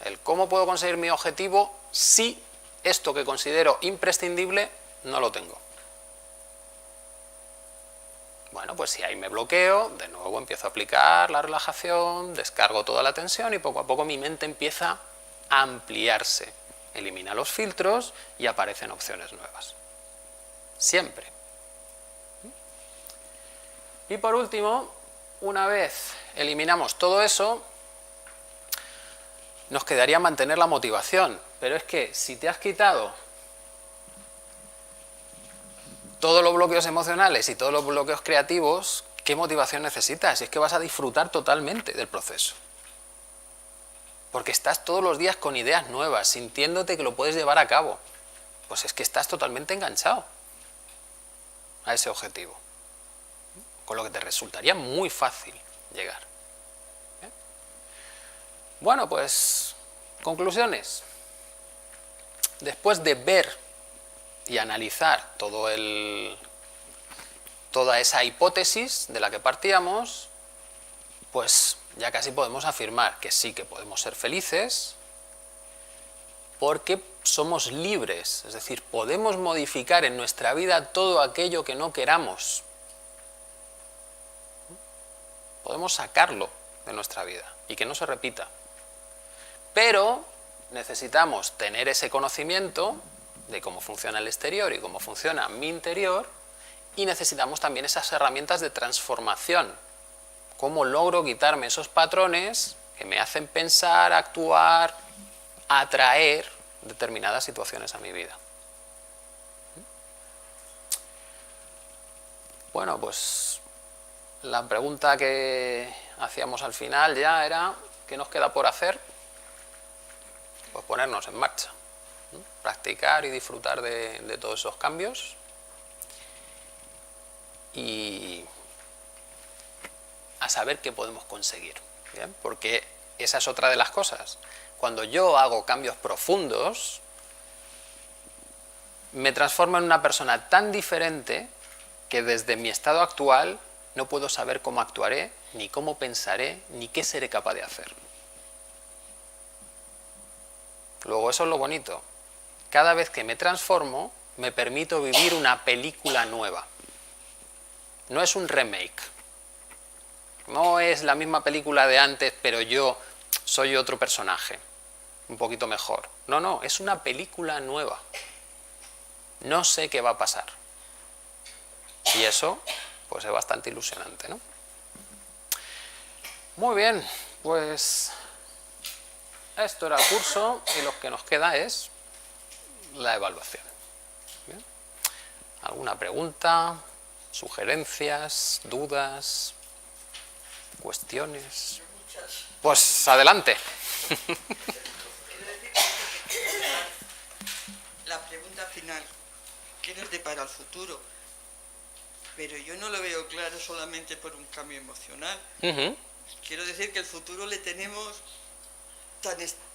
El cómo puedo conseguir mi objetivo si esto que considero imprescindible no lo tengo. Bueno, pues si ahí me bloqueo, de nuevo empiezo a aplicar la relajación, descargo toda la tensión y poco a poco mi mente empieza a ampliarse. Elimina los filtros y aparecen opciones nuevas. Siempre. Y por último, una vez eliminamos todo eso, nos quedaría mantener la motivación. Pero es que si te has quitado todos los bloqueos emocionales y todos los bloqueos creativos, ¿qué motivación necesitas? Es que vas a disfrutar totalmente del proceso. Porque estás todos los días con ideas nuevas, sintiéndote que lo puedes llevar a cabo. Pues es que estás totalmente enganchado a ese objetivo. Con lo que te resultaría muy fácil llegar. Bueno, pues, conclusiones. Después de ver y analizar toda esa hipótesis de la que partíamos, pues ya casi podemos afirmar que sí que podemos ser felices, porque somos libres, es decir, podemos modificar en nuestra vida todo aquello que no queramos. Podemos sacarlo de nuestra vida y que no se repita. Pero necesitamos tener ese conocimiento de cómo funciona el exterior y cómo funciona mi interior, y necesitamos también esas herramientas de transformación. Cómo logro quitarme esos patrones que me hacen pensar, actuar, atraer determinadas situaciones a mi vida. Bueno, pues la pregunta que hacíamos al final ya era: ¿qué nos queda por hacer? Pues ponernos en marcha, ¿no? Practicar y disfrutar de todos esos cambios, y a saber qué podemos conseguir, ¿bien? Porque esa es otra de las cosas. Cuando yo hago cambios profundos, me transformo en una persona tan diferente que desde mi estado actual no puedo saber cómo actuaré, ni cómo pensaré, ni qué seré capaz de hacer. Luego, eso es lo bonito. Cada vez que me transformo, me permito vivir una película nueva. No es un remake. No es la misma película de antes, pero yo soy otro personaje, un poquito mejor. No, no, es una película nueva. No sé qué va a pasar. Y eso, pues es bastante ilusionante, ¿no? Muy bien, pues esto era el curso, y lo que nos queda es la evaluación. ¿Bien? ¿Alguna pregunta, sugerencias, dudas, cuestiones? Pues adelante. La pregunta final: ¿qué nos depara el futuro? Pero yo no lo veo claro solamente por un cambio emocional. Quiero decir que el futuro le tenemos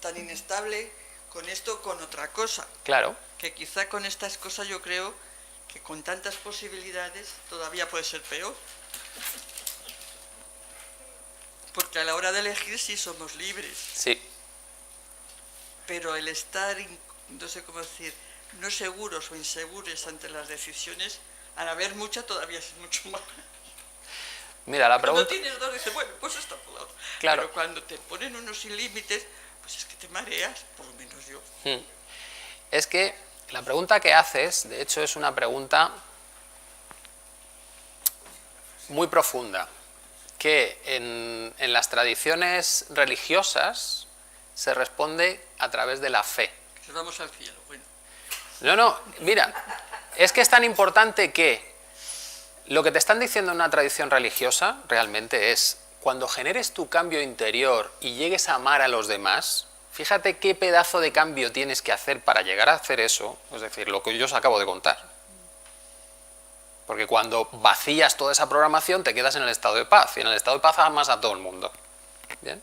tan inestable con esto, con otra cosa. Claro. Que quizá con estas cosas yo creo que con tantas posibilidades todavía puede ser peor. Porque a la hora de elegir sí somos libres. Sí. Pero el estar, no sé cómo decir, no seguros o inseguros ante las decisiones, al haber mucha todavía es mucho más. Mira, la pregunta... Cuando tienes dos dices, bueno, pues está por lado. Claro. Pero cuando te ponen unos sin límites, pues es que te mareas, por lo menos yo. Es que la pregunta que haces, de hecho, es una pregunta muy profunda, que en las tradiciones religiosas se responde a través de la fe. Que nos vamos al cielo, bueno. No, mira, es que es tan importante que lo que te están diciendo en una tradición religiosa realmente es: cuando generes tu cambio interior y llegues a amar a los demás, fíjate qué pedazo de cambio tienes que hacer para llegar a hacer eso, es decir, lo que yo os acabo de contar. Porque cuando vacías toda esa programación te quedas en el estado de paz, y en el estado de paz amas a todo el mundo. ¿Bien?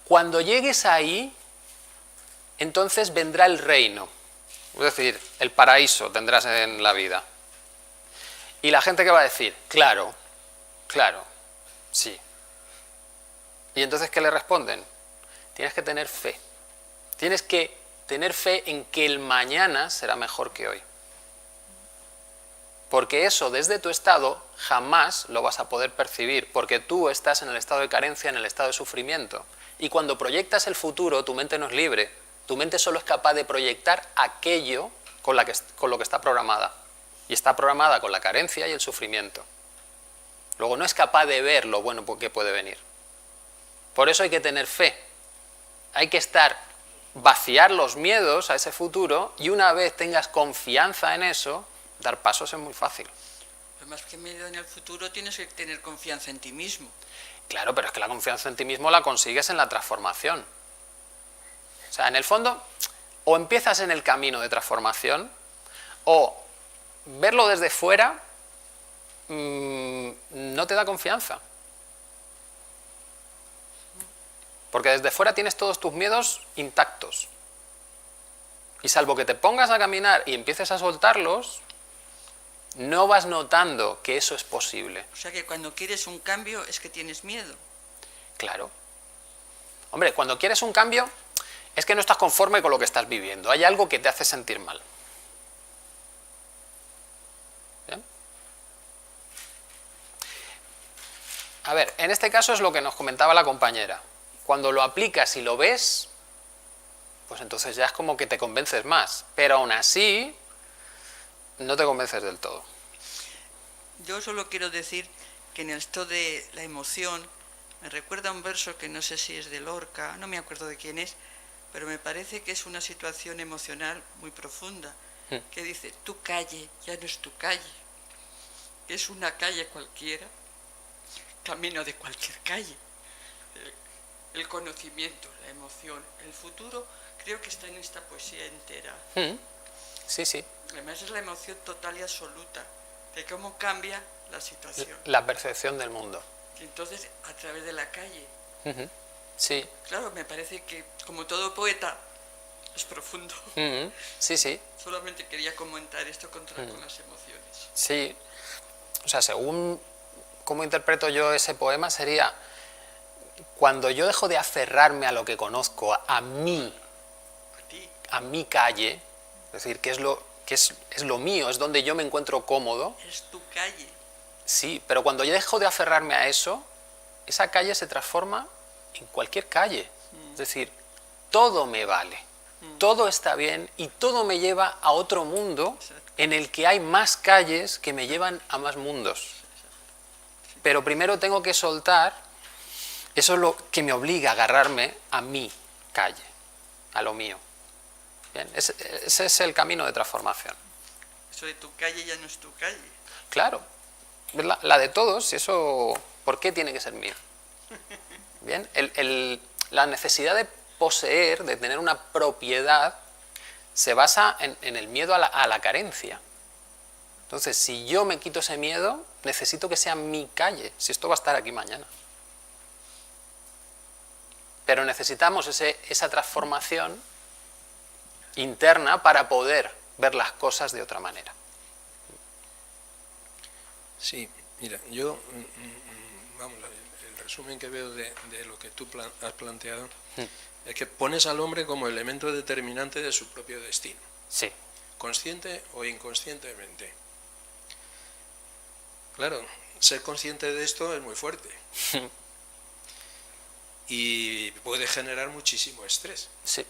Cuando llegues ahí, entonces vendrá el reino, es decir, el paraíso tendrás en la vida. Y la gente, ¿qué va a decir? Claro, sí. ¿Y entonces qué le responden? Tienes que tener fe. Tienes que tener fe en que el mañana será mejor que hoy. Porque eso desde tu estado jamás lo vas a poder percibir, porque tú estás en el estado de carencia, en el estado de sufrimiento. Y cuando proyectas el futuro, tu mente no es libre. Tu mente solo es capaz de proyectar aquello con lo que está programada. Y está programada con la carencia y el sufrimiento. Luego no es capaz de ver lo bueno que puede venir. Por eso hay que tener fe. Hay que vaciar los miedos a ese futuro, y una vez tengas confianza en eso, dar pasos es muy fácil. Pero más que miedo en el futuro, tienes que tener confianza en ti mismo. Claro, pero es que la confianza en ti mismo la consigues en la transformación. O sea, en el fondo, o empiezas en el camino de transformación, o verlo desde fuera no te da confianza. Porque desde fuera tienes todos tus miedos intactos. Y salvo que te pongas a caminar y empieces a soltarlos, no vas notando que eso es posible. O sea que cuando quieres un cambio es que tienes miedo. Claro. Hombre, cuando quieres un cambio es que no estás conforme con lo que estás viviendo. Hay algo que te hace sentir mal. ¿Bien? A ver, en este caso es lo que nos comentaba la compañera. Cuando lo aplicas y lo ves, pues entonces ya es como que te convences más. Pero aún así, no te convences del todo. Yo solo quiero decir que en esto de la emoción me recuerda un verso que no sé si es de Lorca, no me acuerdo de quién es, pero me parece que es una situación emocional muy profunda, que dice, tu calle ya no es tu calle, es una calle cualquiera, camino de cualquier calle. El conocimiento, la emoción, el futuro, creo que está en esta poesía entera. Sí, sí. Además es la emoción total y absoluta de cómo cambia la situación. La percepción del mundo. Y entonces, a través de la calle. Sí. Claro, me parece que, como todo poeta, es profundo. Sí, sí. Solamente quería comentar esto con las emociones. Sí. O sea, según cómo interpreto yo ese poema, sería cuando yo dejo de aferrarme a lo que conozco, a mí, a mi calle, es decir, que es lo mío, es donde yo me encuentro cómodo. Es tu calle. Sí, pero cuando yo dejo de aferrarme a eso, esa calle se transforma en cualquier calle. Es decir, todo me vale, todo está bien y todo me lleva a otro mundo en el que hay más calles que me llevan a más mundos. Pero primero tengo que soltar, eso es lo que me obliga a agarrarme a mi calle, a lo mío. Bien, ese es el camino de transformación. Eso de tu calle ya no es tu calle. Claro, la de todos, y eso, ¿por qué tiene que ser mío? Bien, la necesidad de poseer, de tener una propiedad, se basa en el miedo a la carencia. Entonces, si yo me quito ese miedo, necesito que sea mi calle, si esto va a estar aquí mañana. Pero necesitamos esa transformación interna para poder ver las cosas de otra manera. Sí, mira, yo, vamos, el resumen que veo de lo que tú has planteado es que pones al hombre como elemento determinante de su propio destino. Sí. Consciente o inconscientemente. Claro, ser consciente de esto es muy fuerte. Y puede generar muchísimo estrés. Sí.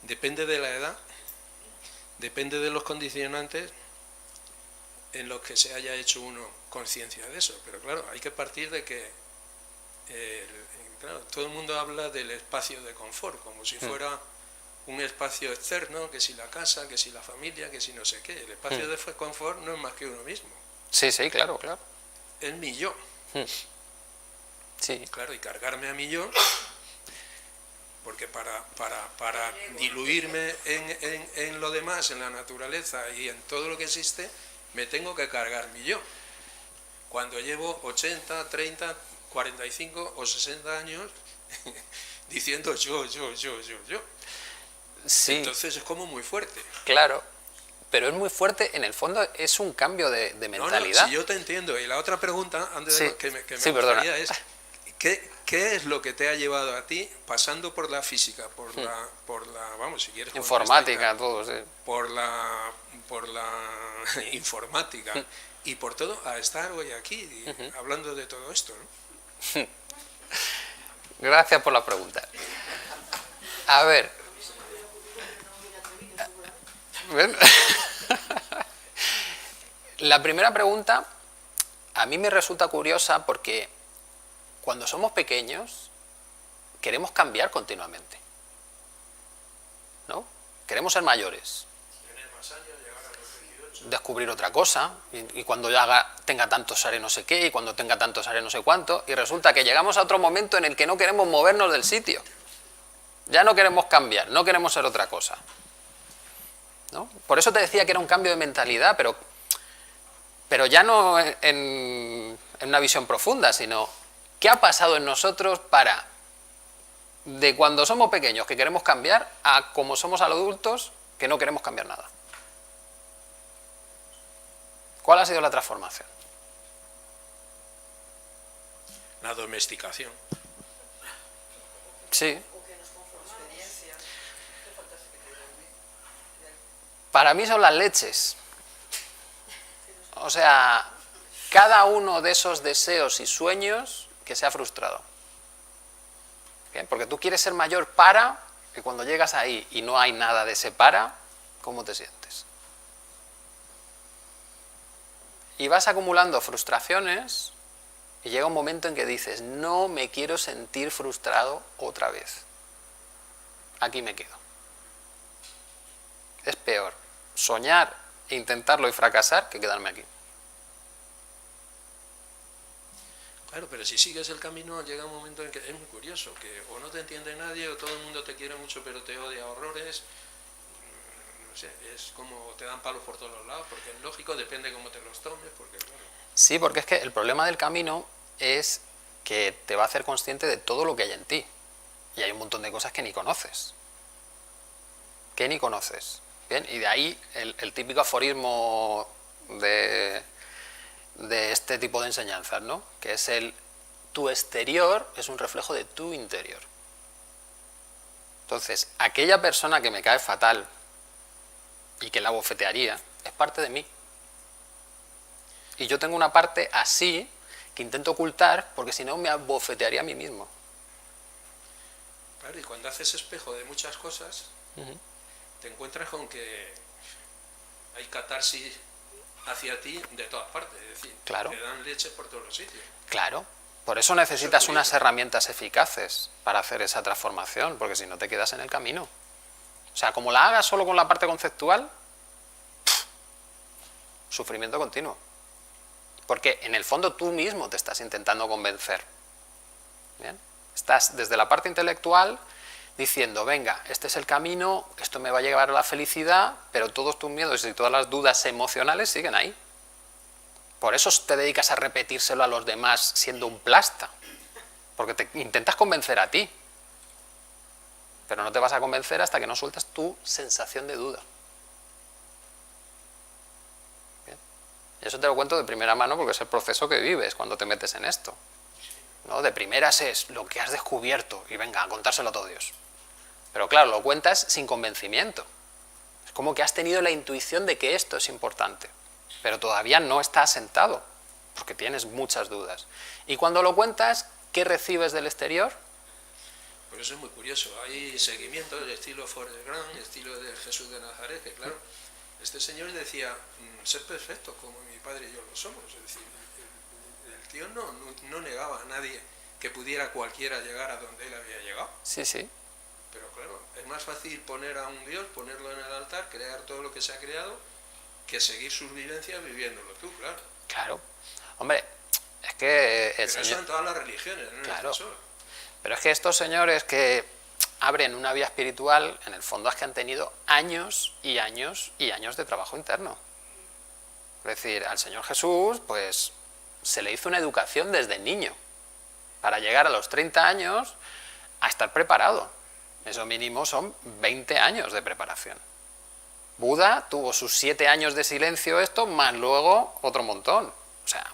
Depende de la edad, depende de los condicionantes en los que se haya hecho uno conciencia de eso. Pero claro, hay que partir de que claro, todo el mundo habla del espacio de confort, como si fuera un espacio externo, que si la casa, que si la familia, que si no sé qué. El espacio de confort no es más que uno mismo. Sí, sí, claro, claro. Es mi yo. Sí. Claro, y cargarme a mi yo, porque para diluirme en lo demás, en la naturaleza y en todo lo que existe, me tengo que cargar mi yo. Cuando llevo 80, 30, 45 o 60 años diciendo yo. Sí. Entonces es como muy fuerte. Claro, pero es muy fuerte, en el fondo es un cambio de mentalidad. No, si yo te entiendo. Y la otra pregunta, antes sí. de que me sí, gustaría es, ¿qué es lo que te ha llevado a ti, pasando por la física, por la vamos, si quieres... Informática, todo, sí. Por la informática y por todo, a estar hoy aquí hablando de todo esto, ¿no? Gracias por la pregunta. A ver. La primera pregunta a mí me resulta curiosa porque cuando somos pequeños queremos cambiar continuamente, ¿no? Queremos ser mayores, descubrir otra cosa, y cuando ya tenga tantos haré no sé qué, y cuando tenga tantos haré no sé cuánto, y resulta que llegamos a otro momento en el que no queremos movernos del sitio, ya no queremos cambiar, no queremos ser otra cosa, ¿no? Por eso te decía que era un cambio de mentalidad, pero ya no en una visión profunda, sino ¿qué ha pasado en nosotros para de cuando somos pequeños que queremos cambiar a como somos adultos que no queremos cambiar nada. ¿Cuál ha sido la transformación? La domesticación. Sí. Para mí son las leches. O sea, cada uno de esos deseos y sueños que se ha frustrado. ¿Bien? Porque tú quieres ser mayor para, que cuando llegas ahí y no hay nada de ese para, ¿cómo te sientes? Y vas acumulando frustraciones y llega un momento en que dices, no me quiero sentir frustrado otra vez. Aquí me quedo. Es peor soñar e intentarlo y fracasar que quedarme aquí. Claro, pero si sigues el camino llega un momento en que es muy curioso, que o no te entiende nadie o todo el mundo te quiere mucho pero te odia a horrores. No sé, es como te dan palos por todos los lados, porque es lógico, depende cómo te los tomes, porque claro. Sí, porque es que el problema del camino es que te va a hacer consciente de todo lo que hay en ti. Y hay un montón de cosas que ni conoces. Que ni conoces. Bien, y de ahí el típico aforismo de este tipo de enseñanzas, ¿no? Que es tu exterior es un reflejo de tu interior. Entonces, aquella persona que me cae fatal y que la bofetearía, es parte de mí. Y yo tengo una parte así que intento ocultar porque si no me bofetearía a mí mismo. Claro, y cuando haces espejo de muchas cosas, te encuentras con que hay catarsis hacia ti de todas partes, es decir, claro, te dan leche por todos los sitios. Claro, por eso necesitas unas herramientas eficaces para hacer esa transformación, porque si no te quedas en el camino. O sea, como la hagas solo con la parte conceptual, sufrimiento continuo. Porque en el fondo tú mismo te estás intentando convencer. ¿Bien? Estás desde la parte intelectual diciendo, venga, este es el camino, esto me va a llevar a la felicidad, pero todos tus miedos y todas las dudas emocionales siguen ahí. Por eso te dedicas a repetírselo a los demás siendo un plasta, porque te intentas convencer a ti, pero no te vas a convencer hasta que no sueltas tu sensación de duda. Bien. Y eso te lo cuento de primera mano porque es el proceso que vives cuando te metes en esto, ¿no? De primeras es lo que has descubierto y venga, a contárselo a todo Dios. Pero claro, lo cuentas sin convencimiento. Es como que has tenido la intuición de que esto es importante, pero todavía no está asentado, porque tienes muchas dudas. Y cuando lo cuentas, ¿qué recibes del exterior? Por eso es muy curioso. Hay seguimientos de estilo Forrest Gump, estilo de Jesús de Nazaret, que claro, este señor decía, ser perfecto como mi padre y yo lo somos. Es decir, el tío no negaba a nadie que pudiera cualquiera llegar a donde él había llegado. Sí, sí. Pero claro, es más fácil poner a un Dios, ponerlo en el altar, crear todo lo que se ha creado, que seguir sus vivencias viviéndolo tú, claro. Claro. Hombre, es que el Pero señor... eso en todas las religiones, no Claro. en esta sola. Pero es que estos señores que abren una vía espiritual, en el fondo es que han tenido años y años y años de trabajo interno. Es decir, al Señor Jesús, pues, se le hizo una educación desde niño, para llegar a los 30 años a estar preparado. Eso mínimo son 20 años de preparación. Buda tuvo sus 7 años de silencio esto, más luego otro montón. O sea,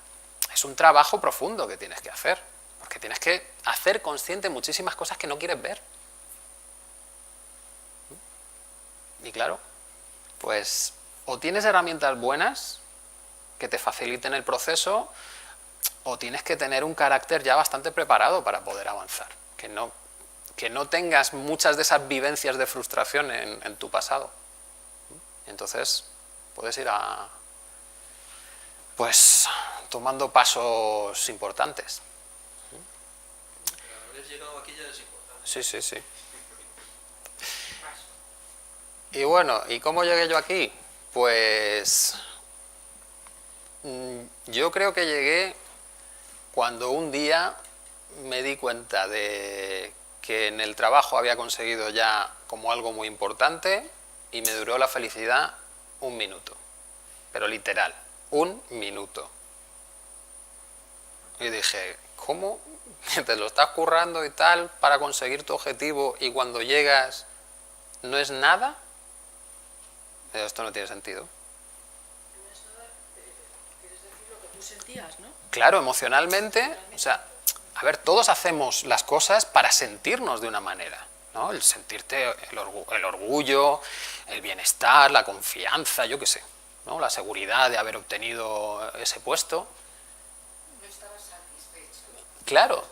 es un trabajo profundo que tienes que hacer, porque tienes que hacer consciente muchísimas cosas que no quieres ver. Y claro, pues o tienes herramientas buenas que te faciliten el proceso, o tienes que tener un carácter ya bastante preparado para poder avanzar, que no tengas muchas de esas vivencias de frustración en tu pasado. Entonces puedes ir pues tomando pasos importantes. Pero haber llegado aquí ya es importante. Sí, sí, sí. Y bueno, ¿y cómo llegué yo aquí? Pues yo creo que llegué cuando un día me di cuenta de que en el trabajo había conseguido ya como algo muy importante y me duró la felicidad 1 minuto, pero literal, 1 minuto. Y dije, ¿cómo que te lo estás currando y tal para conseguir tu objetivo y cuando llegas no es nada, esto no tiene sentido. ¿Quieres decir lo que tú sentías, no? Claro, emocionalmente, o sea, a ver, todos hacemos las cosas para sentirnos de una manera, ¿no? El sentirte el orgullo, el bienestar, la confianza, yo qué sé, ¿no? La seguridad de haber obtenido ese puesto. No estabas satisfecho. Claro,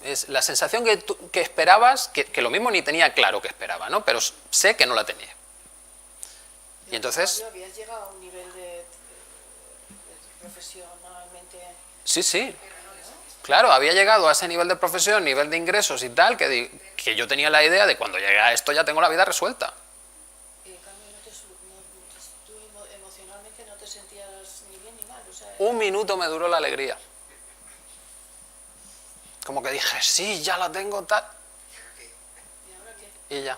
es la sensación que esperabas, que lo mismo ni tenía claro que esperaba, ¿no? Pero sé que no la tenía. Y entonces... ¿Habías llegado a un nivel de profesionalmente? Sí, sí. Claro, había llegado a ese nivel de profesión, nivel de ingresos y tal, que yo tenía la idea de cuando llegue a esto ya tengo la vida resuelta. Y en cambio tú emocionalmente no te sentías ni bien ni mal. O sea, Un minuto me duró la alegría. Como que dije, sí, ya la tengo, tal. ¿y ahora qué? Y ya.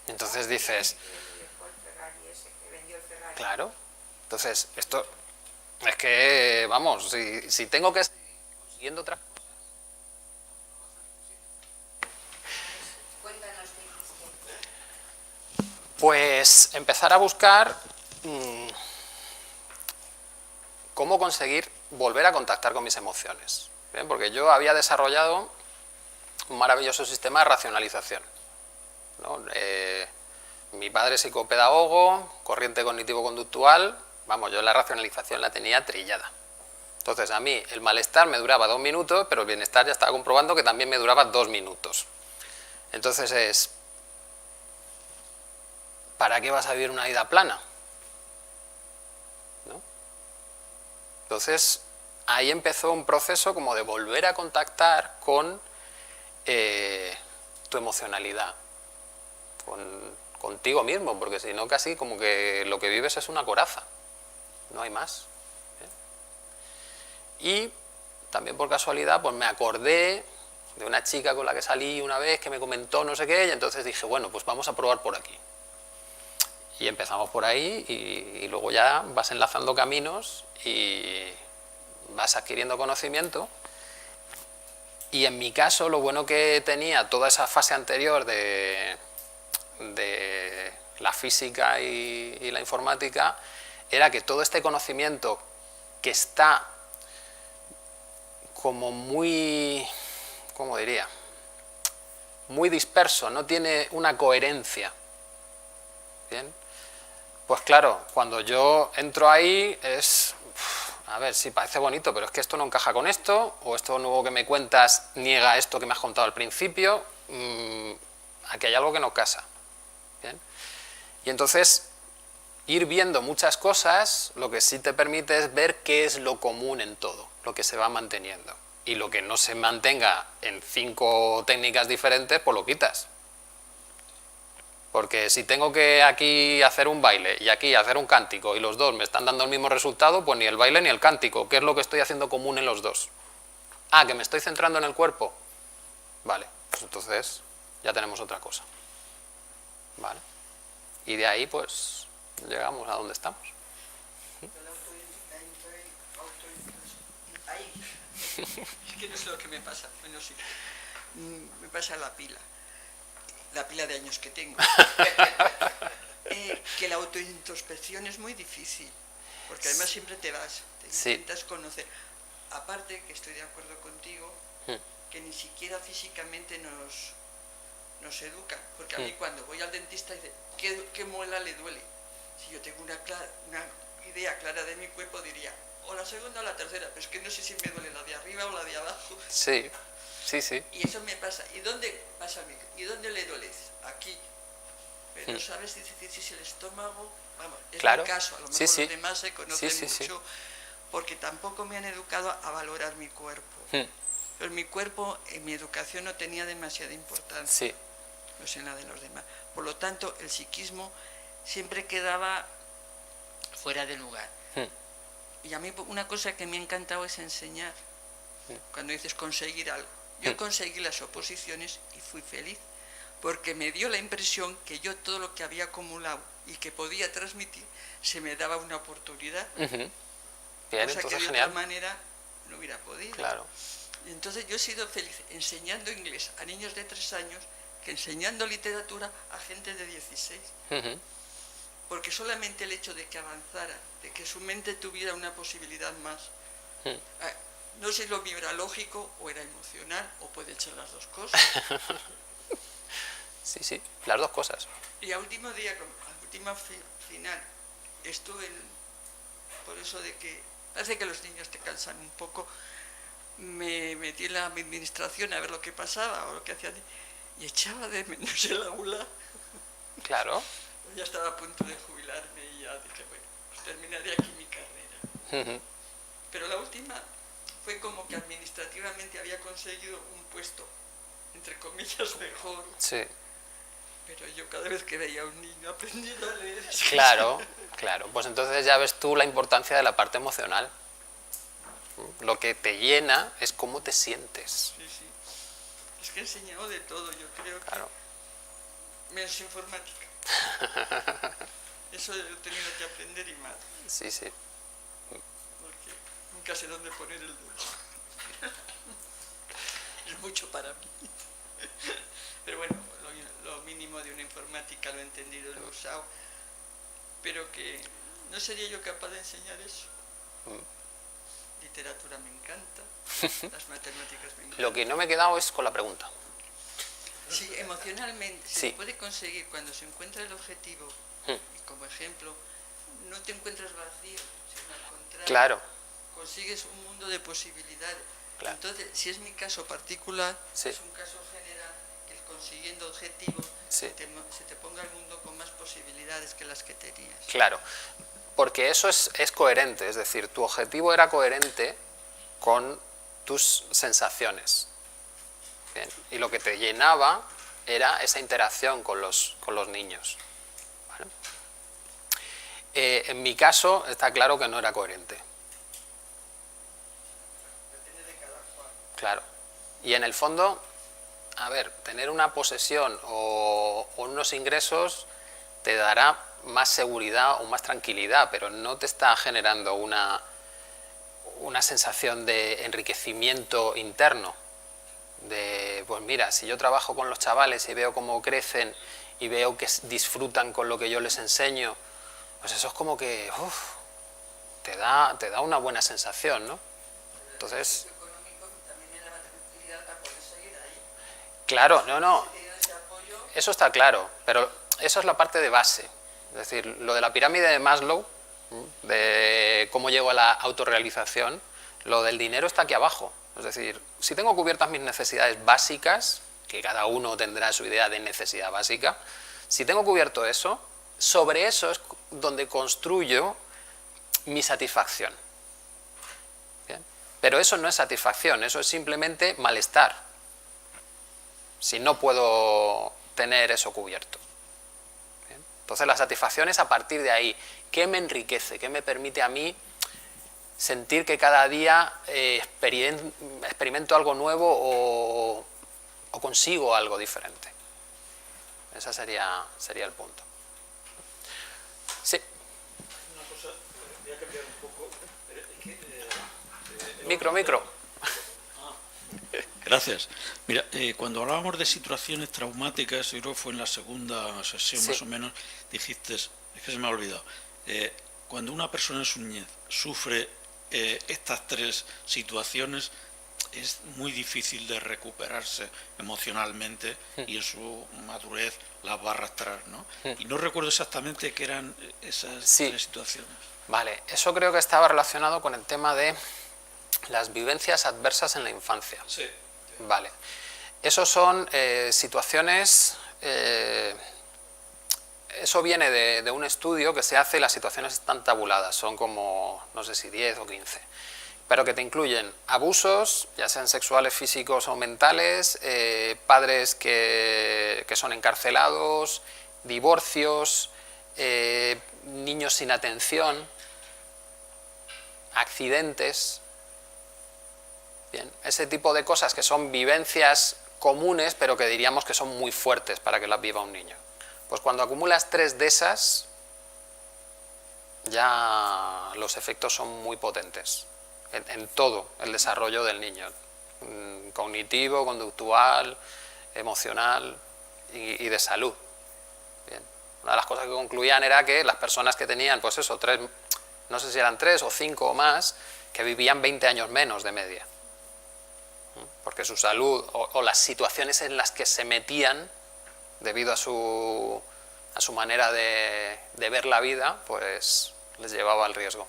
Entonces dices, Dejó el Ferrari ese, que vendió el Ferrari. claro. Entonces, esto es que, vamos, si tengo que seguir consiguiendo otras cosas. Cuéntanos qué hiciste. Pues empezar a buscar cómo conseguir volver a contactar con mis emociones. ¿Bien? Porque yo había desarrollado un maravilloso sistema de racionalización, ¿no? Mi padre es psicopedagogo, corriente cognitivo-conductual, vamos, yo la racionalización la tenía trillada. Entonces a mí el malestar me duraba 2 minutos, pero el bienestar ya estaba comprobando que también me duraba 2 minutos. Entonces ¿para qué vas a vivir una vida plana? ¿No? Entonces ahí empezó un proceso como de volver a contactar con tu emocionalidad, contigo mismo, porque si no casi como que lo que vives es una coraza, no hay más. Y también por casualidad pues me acordé de una chica con la que salí una vez que me comentó no sé qué, y entonces dije, bueno, pues vamos a probar por aquí. Y empezamos por ahí y luego ya vas enlazando caminos y vas adquiriendo conocimiento. Y en mi caso lo bueno que tenía toda esa fase anterior de la física y la informática era que todo este conocimiento que está como muy, ¿cómo diría?, muy disperso, no tiene una coherencia. ¿Bien? Pues claro, cuando yo entro ahí es, a ver, sí, parece bonito, pero es que esto no encaja con esto, o esto nuevo que me cuentas niega esto que me has contado al principio, aquí hay algo que no casa. ¿Bien? Y entonces, ir viendo muchas cosas, lo que sí te permite es ver qué es lo común en todo, lo que se va manteniendo. Y lo que no se mantenga en 5 técnicas diferentes, pues lo quitas. Porque si tengo que aquí hacer un baile y aquí hacer un cántico y los dos me están dando el mismo resultado, pues ni el baile ni el cántico. ¿Qué es lo que estoy haciendo común en los dos? Ah, que me estoy centrando en el cuerpo. Vale, pues entonces ya tenemos otra cosa. Vale. Y de ahí pues llegamos a donde estamos. Es que no sé lo que me pasa. Bueno, sí. Me pasa la pila de años que tengo. Que la autointrospección es muy difícil, porque además siempre te intentas conocer. Aparte que estoy de acuerdo contigo, que ni siquiera físicamente nos educa, porque a mí cuando voy al dentista dice, ¿qué muela le duele? Si yo tengo una idea clara de mi cuerpo diría, o la segunda o la tercera, pero es que no sé si me duele la de arriba o la de abajo. Sí, sí, sí. Y eso me pasa. ¿Y dónde pasa? ¿Y dónde le duele? Aquí. Pero sabes si es el estómago. Vamos, es claro. mi caso. A lo mejor Sí, sí. los demás se conocen Sí, sí, mucho, sí. porque tampoco me han educado a valorar mi cuerpo. Pero mi cuerpo en mi educación no tenía demasiada importancia. Sí. No sé nada de los demás. Por lo tanto, el psiquismo siempre quedaba fuera de lugar. Y a mí una cosa que me ha encantado es enseñar. Cuando dices conseguir algo. Yo conseguí las oposiciones y fui feliz, porque me dio la impresión que yo todo lo que había acumulado y que podía transmitir, se me daba una oportunidad. Bien, Cosa entonces que de genial. otra manera no hubiera podido. Claro. Y entonces yo he sido feliz enseñando inglés a niños de 3 años que enseñando literatura a gente de 16. Porque solamente el hecho de que avanzara, de que su mente tuviera una posibilidad más, no sé si lo era lógico o era emocional, o puede ser las dos cosas. Sí, las dos cosas. Y a último día, a última final, estuve por eso de que parece que los niños te cansan un poco, me metí en la administración a ver lo que pasaba o lo que hacían y echaba de menos el aula. Claro. Ya estaba a punto de jubilarme y ya dije, bueno, pues terminaré aquí mi carrera. Pero la última fue como que administrativamente había conseguido un puesto, entre comillas, mejor. Sí. Pero yo cada vez que veía a un niño aprendiendo a leer... Claro. Pues entonces ya ves tú la importancia de la parte emocional. Lo que te llena es cómo te sientes. Sí. Es que he enseñado de todo, yo creo que... Claro. Menos informática. Eso he tenido que aprender y más. Sí. Porque nunca sé dónde poner el dedo. Es mucho para mí. Pero bueno, lo mínimo de una informática lo he entendido, lo he usado. Pero que no sería yo capaz de enseñar eso. Literatura me encanta, las matemáticas me encantan. Lo que no me he quedado es con la pregunta. Sí, emocionalmente se puede conseguir cuando se encuentra el objetivo, y como ejemplo, no te encuentras vacío, sino al contrario, Claro. consigues un mundo de posibilidades. Claro. Entonces, si es mi caso particular, Sí. es un caso general, que consiguiendo objetivos Sí. se te ponga el mundo con más posibilidades que las que tenías. Claro, porque eso es coherente, es decir, tu objetivo era coherente con tus sensaciones. Bien, y lo que te llenaba era esa interacción con los niños. ¿Vale? En mi caso está claro que no era coherente. Claro. Y en el fondo, a ver, tener una posesión o unos ingresos te dará más seguridad o más tranquilidad, pero no te está generando una sensación de enriquecimiento interno. De, pues mira, si yo trabajo con los chavales y veo cómo crecen y veo que disfrutan con lo que yo les enseño, pues eso es como que te da una buena sensación, ¿no? Entonces, claro, no, eso está claro, pero eso es la parte de base. Es decir, lo de la pirámide de Maslow, de cómo llego a la autorrealización, lo del dinero está aquí abajo. Es decir, si tengo cubiertas mis necesidades básicas, que cada uno tendrá su idea de necesidad básica, si tengo cubierto eso, sobre eso es donde construyo mi satisfacción. ¿Bien? Pero eso no es satisfacción, eso es simplemente malestar, si no puedo tener eso cubierto. ¿Bien? Entonces la satisfacción es a partir de ahí. ¿Qué me enriquece? ¿Qué me permite a mí sentir que cada día experimento algo nuevo o consigo algo diferente? Ese sería el punto. Sí. Una cosa, voy a cambiar un poco. Micro. Gracias. Mira, cuando hablábamos de situaciones traumáticas, yo creo que fue en la segunda sesión más o menos, dijiste, es que se me ha olvidado, cuando una persona en su niñez sufre estas 3 situaciones, es muy difícil de recuperarse emocionalmente y en su madurez las va a arrastrar, ¿no? Y no recuerdo exactamente qué eran esas 3 situaciones. Vale, eso creo que estaba relacionado con el tema de las vivencias adversas en la infancia. Sí. Vale. Esos son situaciones... eso viene de un estudio que se hace y las situaciones están tabuladas, son como, no sé si 10 o 15, pero que te incluyen abusos, ya sean sexuales, físicos o mentales, padres que son encarcelados, divorcios, niños sin atención, accidentes. Bien, ese tipo de cosas que son vivencias comunes, pero que diríamos que son muy fuertes para que las viva un niño. Pues cuando acumulas 3 de esas, ya los efectos son muy potentes en todo el desarrollo del niño. cognitivo, conductual, emocional y de salud. Bien. Una de las cosas que concluían era que las personas que tenían, pues eso, no sé si eran 3 o 5 o más, que vivían 20 años menos de media. Porque su salud o las situaciones en las que se metían debido a su manera de ver la vida, pues les llevaba al riesgo.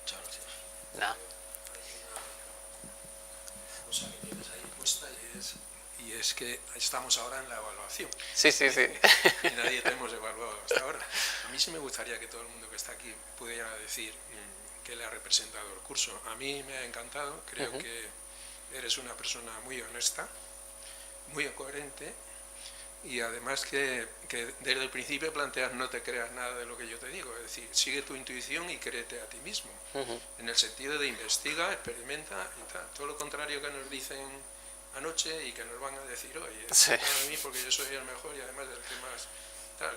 Muchas gracias. Nada. Cosa que tienes ahí puesta y es que estamos ahora en la evaluación. Sí. Y nadie te hemos evaluado hasta ahora. A mí sí me gustaría que todo el mundo que está aquí pudiera decir qué le ha representado el curso. A mí me ha encantado, creo que eres una persona muy honesta, muy coherente y además que desde el principio planteas no te creas nada de lo que yo te digo, es decir, sigue tu intuición y créete a ti mismo, en el sentido de investiga, experimenta y tal. Todo lo contrario que nos dicen anoche y que nos van a decir hoy, a mí porque yo soy el mejor y además el que más tal.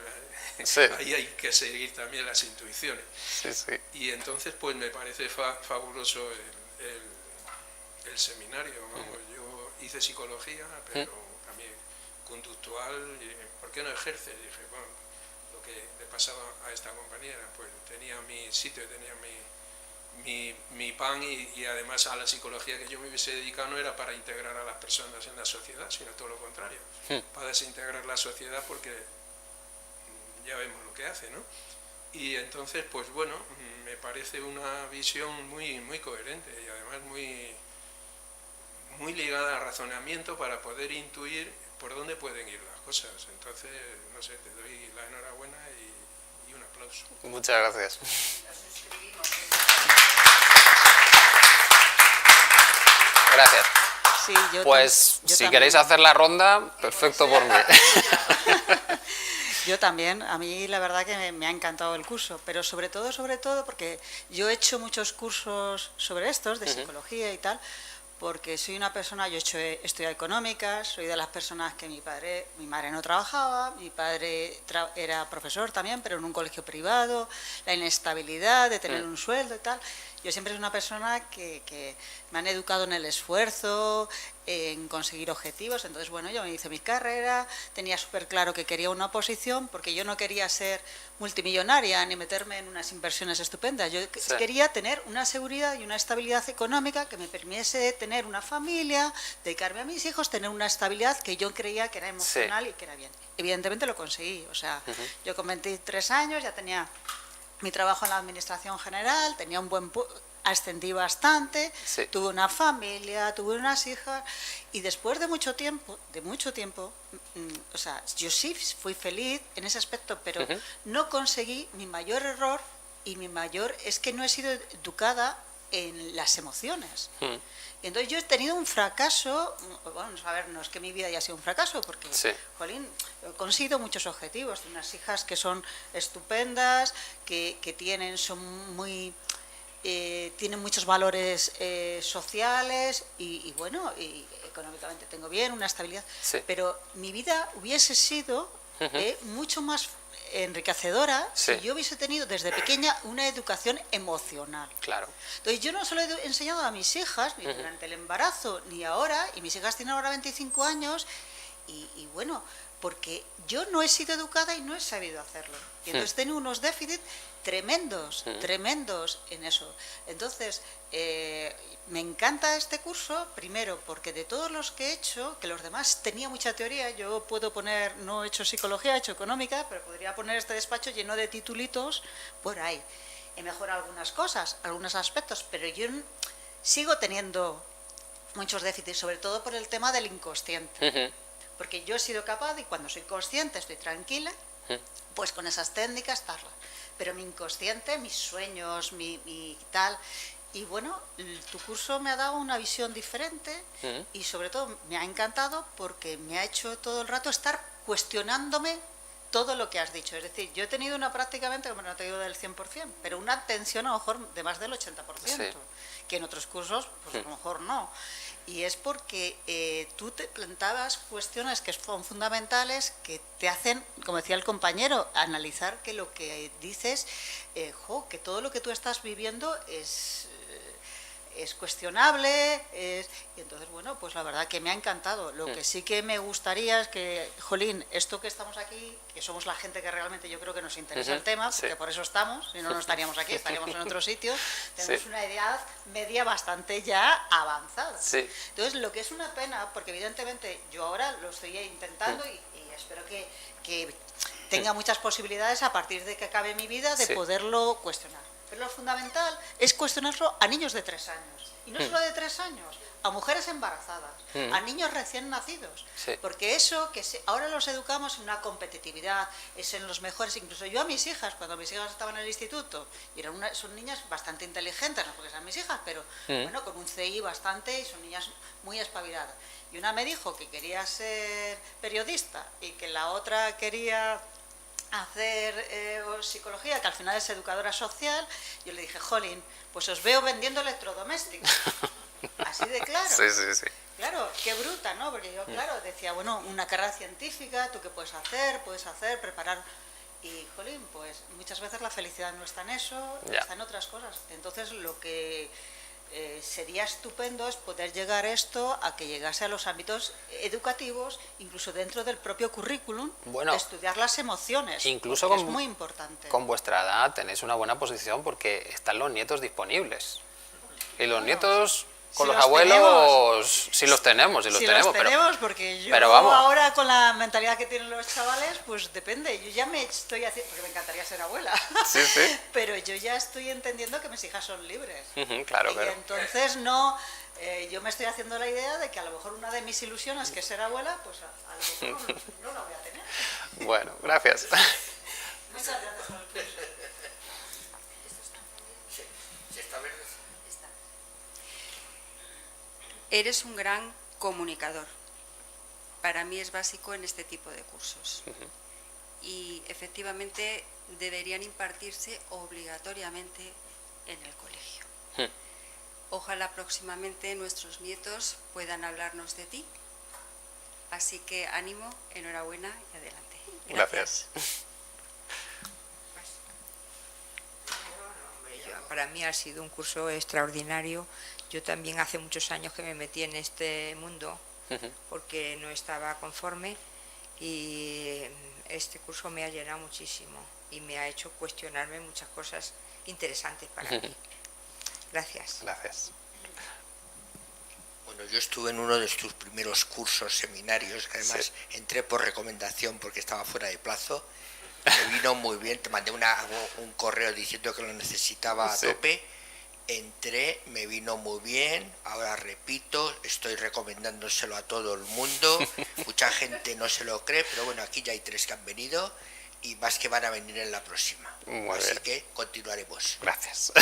Sí. Ahí hay que seguir también las intuiciones. Sí. Y entonces pues me parece fabuloso el seminario, vamos. Yo hice psicología, pero también conductual, y ¿por qué no ejerce? Dije, bueno, lo que le pasaba a esta compañera, pues tenía mi sitio, tenía mi pan y además a la psicología que yo me hubiese dedicado no era para integrar a las personas en la sociedad, sino todo lo contrario, para desintegrar la sociedad porque ya vemos lo que hace, ¿no? Y entonces, pues bueno, me parece una visión muy, muy coherente y además muy ligada al razonamiento para poder intuir por dónde pueden ir las cosas. Entonces, no sé, te doy la enhorabuena y un aplauso. Muchas gracias. Gracias. Sí, Pues yo si también. queréis hacer la ronda, perfecto por mí. Yo también, a mí la verdad que me ha encantado el curso, pero sobre todo porque yo he hecho muchos cursos sobre estos, de psicología y tal, porque soy una persona, yo he estudiado económicas, soy de las personas que mi madre no trabajaba, mi padre era profesor también, pero en un colegio privado, la inestabilidad de tener un sueldo y tal. Yo siempre soy una persona que me han educado en el esfuerzo, en conseguir objetivos. Entonces, bueno, yo me hice mi carrera, tenía súper claro que quería una posición, porque yo no quería ser multimillonaria ni meterme en unas inversiones estupendas. Yo quería tener una seguridad y una estabilidad económica que me permitiese tener una familia, dedicarme a mis hijos, tener una estabilidad que yo creía que era emocional y que era bien. Evidentemente lo conseguí. O sea, yo con 23 años ya tenía mi trabajo en la administración general, tenía un buen ascendí bastante, tuve una familia, tuve unas hijas y después de mucho tiempo, o sea, yo sí fui feliz en ese aspecto, pero no conseguí. Mi mayor error es que no he sido educada en las emociones. Y entonces yo he tenido un fracaso, bueno, a ver, no es que mi vida haya sido un fracaso, porque, jolín, he conseguido muchos objetivos, tengo unas hijas que son estupendas, que son muy... tienen muchos valores sociales y bueno, y económicamente tengo bien, una estabilidad, pero mi vida hubiese sido mucho más enriquecedora si yo hubiese tenido desde pequeña una educación emocional. Claro. Entonces yo no solo he enseñado a mis hijas, ni durante el embarazo, ni ahora, y mis hijas tienen ahora 25 años, y bueno, porque yo no he sido educada y no he sabido hacerlo. Y entonces tengo unos déficits tremendos en eso. Entonces, me encanta este curso, primero porque de todos los que he hecho, que los demás tenía mucha teoría, yo puedo poner, no he hecho psicología, he hecho económica, pero podría poner este despacho lleno de titulitos por ahí. He mejorado algunas cosas, algunos aspectos, pero yo sigo teniendo muchos déficits, sobre todo por el tema del inconsciente. Porque yo he sido capaz, y cuando soy consciente estoy tranquila, pues con esas técnicas estarla. Pero mi inconsciente, mis sueños, mi tal... Y bueno, tu curso me ha dado una visión diferente y sobre todo me ha encantado porque me ha hecho todo el rato estar cuestionándome todo lo que has dicho. Es decir, yo he tenido una prácticamente, como no te digo del 100%, pero una atención a lo mejor de más del 80%, que en otros cursos pues a lo mejor no. Y es porque tú te plantabas cuestiones que son fundamentales, que te hacen, como decía el compañero, analizar que lo que dices, que todo lo que tú estás viviendo es es cuestionable, y entonces, bueno, pues la verdad que me ha encantado. Lo que sí que me gustaría es que, jolín, esto que estamos aquí, que somos la gente que realmente yo creo que nos interesa el tema, porque por eso estamos, si no, no estaríamos aquí, estaríamos en otro sitio, tenemos una edad media bastante ya avanzada. Entonces, lo que es una pena, porque evidentemente yo ahora lo estoy intentando y espero que tenga muchas posibilidades a partir de que acabe mi vida de poderlo cuestionar. Pero lo fundamental es cuestionarlo a niños de 3 años. Y no solo de 3 años, a mujeres embarazadas, a niños recién nacidos. Porque eso, ahora los educamos en una competitividad, es en los mejores. Incluso yo a mis hijas, cuando mis hijas estaban en el instituto, y son niñas bastante inteligentes, no porque sean mis hijas, pero bueno, con un CI bastante, y son niñas muy espabiladas. Y una me dijo que quería ser periodista y que la otra quería hacer psicología, que al final es educadora social. Yo le dije, jolín, pues os veo vendiendo electrodomésticos. Así de claro. Claro, qué bruta, ¿no? Porque yo, claro, decía, bueno, una carrera científica, ¿tú qué puedes hacer? Preparar. Y, jolín, pues muchas veces la felicidad no está en eso, está en otras cosas. Entonces, lo que sería estupendo es poder llegar esto a que llegase a los ámbitos educativos, incluso dentro del propio currículum, estudiar las emociones, incluso es muy importante. Con vuestra edad tenéis una buena posición porque están los nietos disponibles. Y los nietos con los abuelos, si los tenemos, porque yo pero vamos, ahora con la mentalidad que tienen los chavales, pues depende, yo ya me estoy haciendo, porque me encantaría ser abuela, pero yo ya estoy entendiendo que mis hijas son libres. Claro. Entonces yo me estoy haciendo la idea de que a lo mejor una de mis ilusiones, que es ser abuela, pues a lo mejor no la voy a tener. Bueno, gracias. Muchas gracias por el curso. Eres un gran comunicador. Para mí es básico en este tipo de cursos. Y efectivamente deberían impartirse obligatoriamente en el colegio. Ojalá próximamente nuestros nietos puedan hablarnos de ti. Así que ánimo, enhorabuena y adelante. Gracias. Para mí ha sido un curso extraordinario. Yo también hace muchos años que me metí en este mundo porque no estaba conforme, y este curso me ha llenado muchísimo y me ha hecho cuestionarme muchas cosas interesantes para mí. Gracias. Bueno, yo estuve en uno de tus primeros cursos, seminarios, que además entré por recomendación porque estaba fuera de plazo. Me vino muy bien, te mandé un correo diciendo que lo necesitaba a tope. Entré, me vino muy bien, ahora repito, estoy recomendándoselo a todo el mundo, mucha gente no se lo cree, pero bueno, aquí ya hay 3 que han venido y más que van a venir en la próxima. Así que continuaremos. Gracias.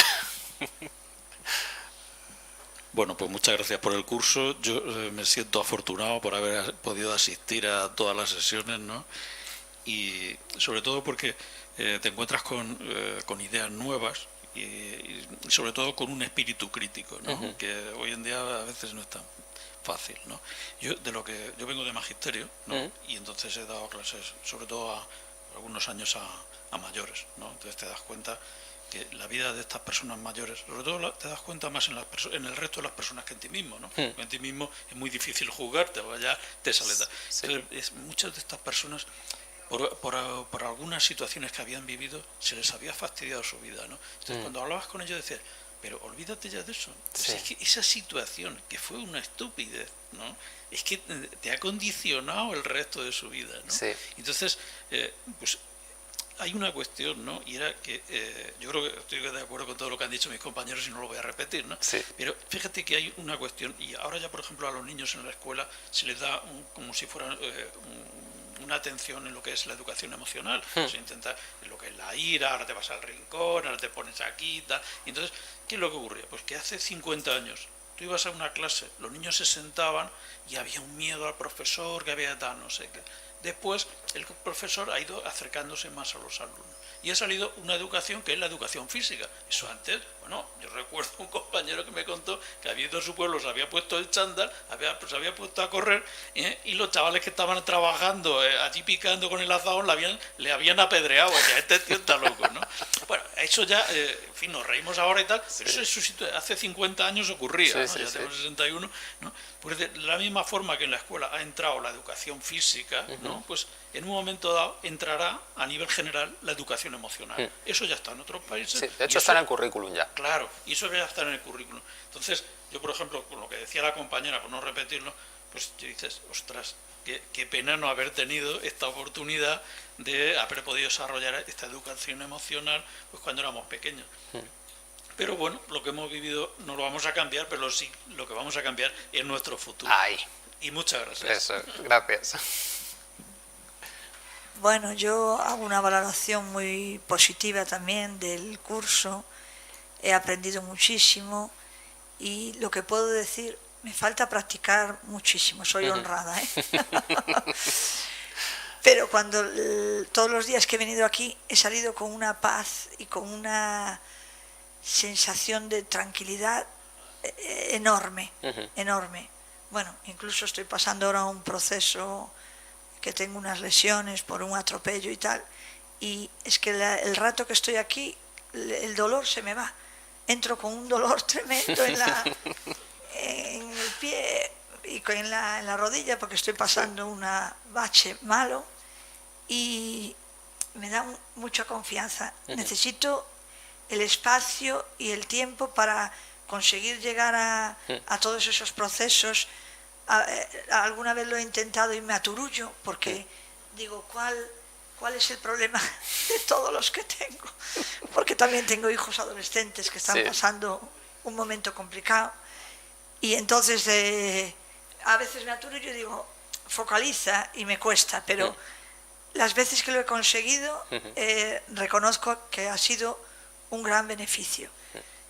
Bueno, pues muchas gracias por el curso. Yo me siento afortunado por haber podido asistir a todas las sesiones, ¿no? Y sobre todo porque te encuentras con ideas nuevas, y sobre todo con un espíritu crítico, ¿no? Que hoy en día a veces no es tan fácil, ¿no? Yo vengo de magisterio, ¿no? Y entonces he dado clases sobre todo a algunos años a mayores, ¿no? Entonces te das cuenta que la vida de estas personas mayores, sobre todo te das cuenta más en el resto de las personas que en ti mismo, ¿no? En ti mismo es muy difícil juzgarte, ya te sale. Entonces, muchas de estas personas, por algunas situaciones que habían vivido, se les había fastidiado su vida, ¿no? Entonces, cuando hablabas con ellos decías, pero olvídate ya de eso. Entonces, es que esa situación, que fue una estupidez, ¿no? Es que te ha condicionado el resto de su vida, ¿no? Entonces, pues hay una cuestión, ¿no? Y era que yo creo que estoy de acuerdo con todo lo que han dicho mis compañeros y no lo voy a repetir, ¿no? Pero fíjate que hay una cuestión, y ahora ya, por ejemplo, a los niños en la escuela se les da como si fuera una atención en lo que es la educación emocional. Se intenta en lo que es la ira, ahora te vas al rincón, ahora te pones aquí, tal. Y entonces, ¿qué es lo que ocurría? Pues que hace 50 años tú ibas a una clase, los niños se sentaban y había un miedo al profesor, que había tal, no sé qué. Después el profesor ha ido acercándose más a los alumnos y ha salido una educación que es la educación física. Eso antes, Bueno, yo recuerdo un compañero que me contó que había ido a su pueblo, se había puesto el chándal, se había puesto a correr, y los chavales que estaban trabajando allí picando con el azahón le habían apedreado. O sea, este tío está loco, ¿no? Bueno, eso ya, en fin, nos reímos ahora y tal, pero eso hace 50 años ocurría, ¿no? Ya tengo 61, ¿no? Pues de la misma forma que en la escuela ha entrado la educación física, ¿no? Pues en un momento dado entrará a nivel general la educación emocional. Eso ya está en otros países. Sí, de hecho está en el currículum ya. Claro, y eso ya está en el currículum. Entonces, yo por ejemplo, con lo que decía la compañera, por no repetirlo, pues dices, ostras, qué pena no haber tenido esta oportunidad de haber podido desarrollar esta educación emocional pues cuando éramos pequeños. Pero bueno, lo que hemos vivido no lo vamos a cambiar, pero sí lo que vamos a cambiar es nuestro futuro. Ahí. Y muchas gracias. Eso, gracias. Bueno, yo hago una valoración muy positiva también del curso. He aprendido muchísimo y lo que puedo decir, me falta practicar muchísimo, soy honrada, ¿eh? Pero todos los días que he venido aquí he salido con una paz y con una sensación de tranquilidad enorme, enorme. Bueno, incluso estoy pasando ahora un proceso que tengo unas lesiones por un atropello y tal, y es que el rato que estoy aquí el dolor se me va. Entro con un dolor tremendo en el pie y en la rodilla porque estoy pasando un bache malo y me da mucha confianza. Necesito el espacio y el tiempo para conseguir llegar a todos esos procesos. Alguna vez lo he intentado y me aturullo porque digo, ¿cuál es el problema de todos los que tengo? Porque también tengo hijos adolescentes que están pasando un momento complicado y entonces a veces me aturullo y digo, focaliza, y me cuesta, pero las veces que lo he conseguido reconozco que ha sido un gran beneficio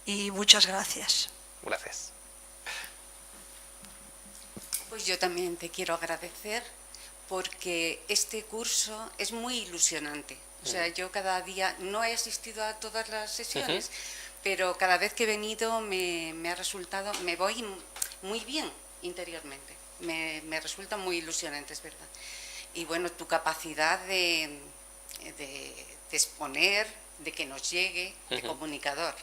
y muchas gracias. Gracias. Pues yo también te quiero agradecer porque este curso es muy ilusionante. O sea, yo cada día, no he asistido a todas las sesiones, pero cada vez que he venido me ha resultado, me voy muy bien interiormente. Me resulta muy ilusionante, es verdad. Y bueno, tu capacidad de exponer, de que nos llegue, de comunicador.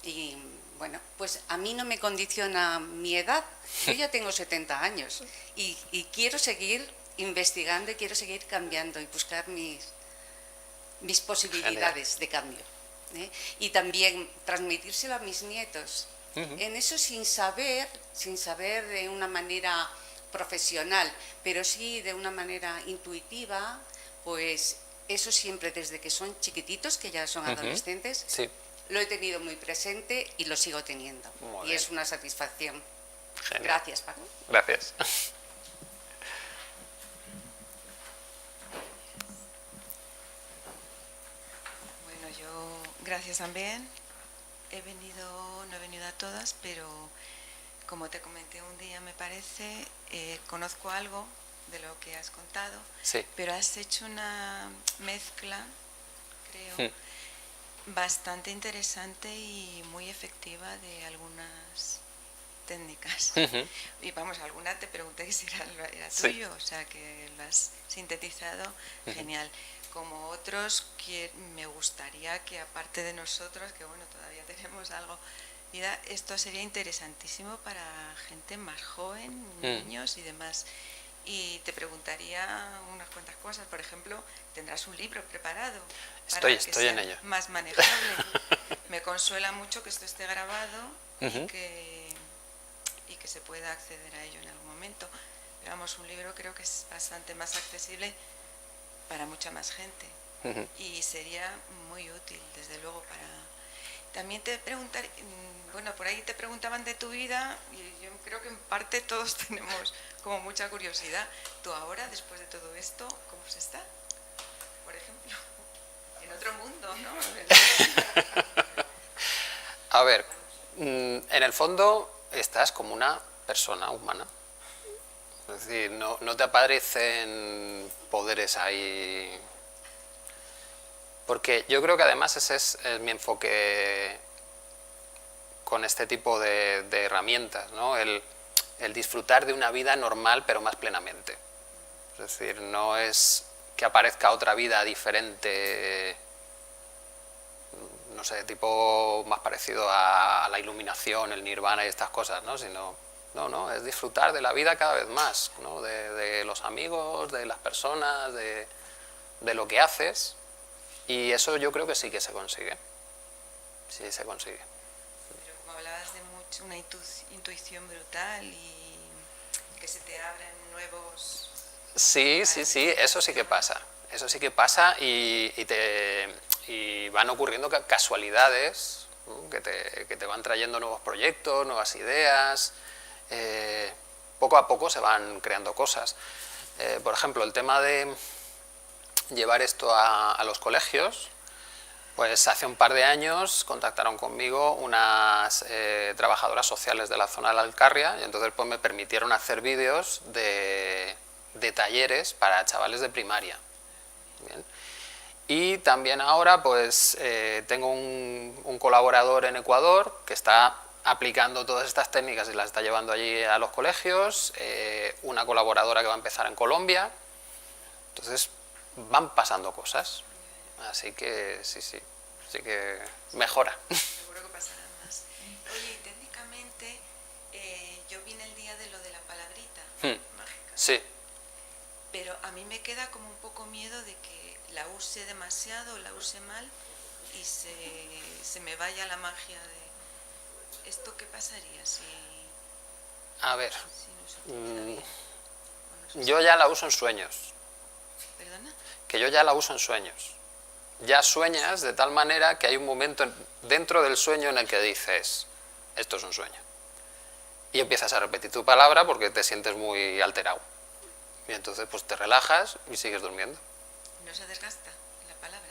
Y bueno, pues a mí no me condiciona mi edad. Yo ya tengo 70 años y quiero seguir investigando y quiero seguir cambiando y buscar mis posibilidades de cambio. Y también transmitírselo a mis nietos. En eso sin saber de una manera profesional, pero sí de una manera intuitiva, pues eso siempre desde que son chiquititos, que ya son adolescentes, lo he tenido muy presente y lo sigo teniendo. Y es una satisfacción. Genial. Gracias, Paco. Gracias. Bueno, yo, gracias también. No he venido a todas, pero como te comenté un día, me parece, conozco algo de lo que has contado, pero has hecho una mezcla, creo, bastante interesante y muy efectiva de algunas técnicas. Y vamos, alguna te pregunté si era tuyo, o sea que lo has sintetizado genial. Como otros, me gustaría que aparte de nosotros, que bueno, todavía tenemos algo vida, esto sería interesantísimo para gente más joven, niños y demás. Y te preguntaría unas cuantas cosas. Por ejemplo, ¿tendrás un libro preparado? Estoy en ello. Más manejable. Me consuela mucho que esto esté grabado y que se pueda acceder a ello en algún momento. Pero vamos, un libro creo que es bastante más accesible para mucha más gente. Y sería muy útil, desde luego, para... También te preguntar, bueno, por ahí te preguntaban de tu vida y yo creo que en parte todos tenemos como mucha curiosidad. Tú ahora, después de todo esto, ¿cómo se está? Por ejemplo, en otro mundo, ¿no? A ver, en el fondo estás como una persona humana. Es decir, no te aparecen poderes ahí... Porque yo creo que además ese es mi enfoque con este tipo de herramientas, ¿no? El disfrutar de una vida normal pero más plenamente. Es decir, no es que aparezca otra vida diferente, no sé, tipo más parecido a la iluminación, el nirvana y estas cosas, ¿no? Sino, no, es disfrutar de la vida cada vez más, ¿no? De los amigos, de las personas, de lo que haces, y eso yo creo que sí que se consigue. Sí se consigue. Pero como hablabas de mucho, una intuición brutal y que se te abren nuevos... Sí, eso sí que pasa. Eso sí que pasa y van ocurriendo casualidades, ¿no? que te van trayendo nuevos proyectos, nuevas ideas. Poco a poco se van creando cosas. Por ejemplo, el tema de llevar esto a los colegios, pues hace un par de años contactaron conmigo unas trabajadoras sociales de la zona de la Alcarria y entonces pues me permitieron hacer vídeos de talleres para chavales de primaria. Bien. Y también ahora pues tengo un colaborador en Ecuador que está aplicando todas estas técnicas y las está llevando allí a los colegios, una colaboradora que va a empezar en Colombia, entonces van pasando cosas, así que sí que mejora. Seguro que pasarán más. Oye, y técnicamente yo vine el día de lo de la palabrita mágica. Sí. Pero a mí me queda como un poco miedo de que la use demasiado, la use mal y se me vaya la magia de... ¿Esto qué pasaría si...? A ver, si no se yo ya la uso en sueños. ¿Perdona? Que yo ya la uso en sueños. Ya sueñas de tal manera que hay un momento dentro del sueño en el que dices, esto es un sueño. Y empiezas a repetir tu palabra porque te sientes muy alterado. Y entonces pues te relajas y sigues durmiendo. ¿No se desgasta la palabra?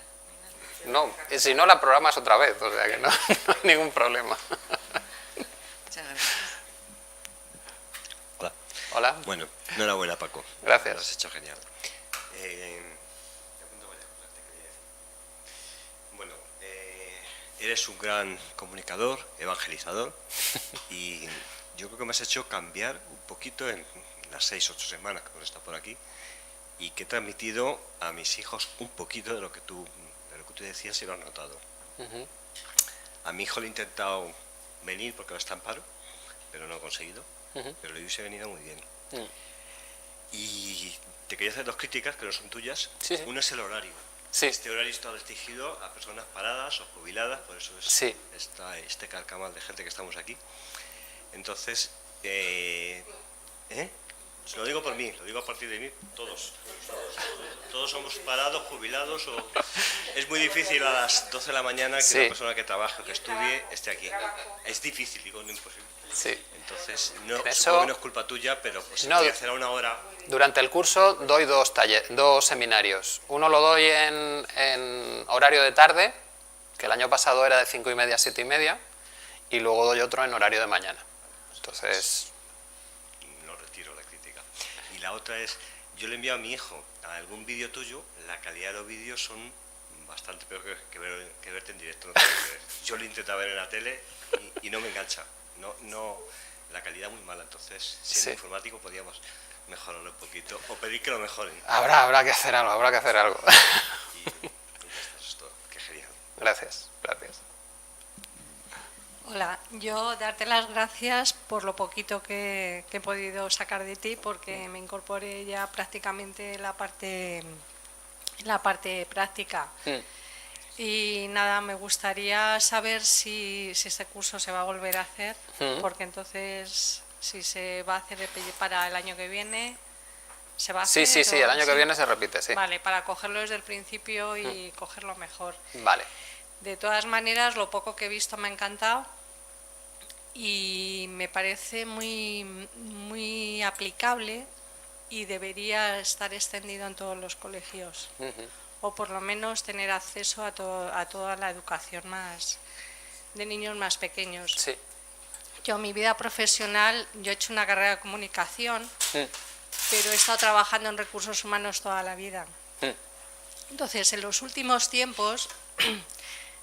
No, y si no la programas otra vez, o sea que no hay ningún problema. Muchas gracias. Hola. Hola. Bueno, enhorabuena, Paco. Gracias. Lo has hecho genial. Bueno, eres un gran comunicador, evangelizador, y yo creo que me has hecho cambiar un poquito en las 6 o 8 semanas que hemos estado por aquí, y que he transmitido a mis hijos un poquito de lo que tú decías y lo han notado. A mi hijo le he intentado venir porque no está en paro, pero no he conseguido, pero le hubiese venido muy bien. Y te quería hacer 2 críticas que no son tuyas. Sí. Una es el horario. Sí. Este horario está restringido a personas paradas o jubiladas, por eso está este carcamal de gente que estamos aquí. Entonces, lo digo por mí, lo digo a partir de mí, todos somos parados, jubilados, es muy difícil a las 12 de la mañana que una persona que trabaje o que estudie esté aquí. Es difícil, digo, no imposible. Sí. Entonces, supongo que no es culpa tuya, pero pues no, si hacer a una hora... Durante el curso doy 2 seminarios. Uno lo doy en horario de tarde, que el año pasado era de 5:30 a 7:30, y luego doy otro en horario de mañana. Entonces... No retiro la crítica. Y la otra es, yo le envío a mi hijo a algún vídeo tuyo, la calidad de los vídeos son bastante peor que verte en directo. No tengo que ver. Yo lo intento ver en la tele y no me engancha. No, la calidad muy mala. Entonces, siendo informático podíamos mejorarlo un poquito o pedir que lo mejoren. Habrá que hacer algo, Y ya está, eso es todo. Qué genial. Gracias. Hola, yo darte las gracias por lo poquito que he podido sacar de ti, porque me incorporé ya prácticamente la parte práctica. Y nada, me gustaría saber si este curso se va a volver a hacer, porque entonces si se va a hacer para el año que viene, ¿se va a hacer? Sí, el año que viene se repite, sí. Vale, para cogerlo desde el principio y cogerlo mejor. Vale. De todas maneras, lo poco que he visto me ha encantado y me parece muy aplicable y debería estar extendido en todos los colegios. O por lo menos tener acceso a toda la educación más de niños más pequeños. Sí. Yo, mi vida profesional, yo he hecho una carrera de comunicación, pero he estado trabajando en recursos humanos toda la vida. Entonces, en los últimos tiempos,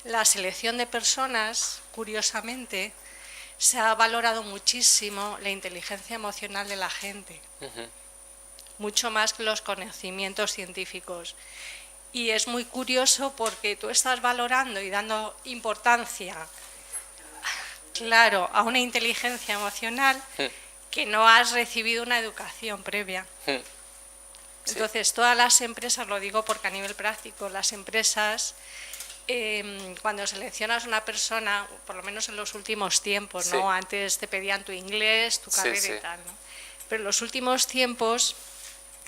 la selección de personas, curiosamente, se ha valorado muchísimo la inteligencia emocional de la gente, mucho más que los conocimientos científicos. Y es muy curioso porque tú estás valorando y dando importancia, claro, a una inteligencia emocional que no has recibido una educación previa. Entonces, todas las empresas, lo digo porque a nivel práctico, las empresas, cuando seleccionas una persona, por lo menos en los últimos tiempos, ¿no? Antes te pedían tu inglés, tu carrera y tal, ¿no? Pero en los últimos tiempos,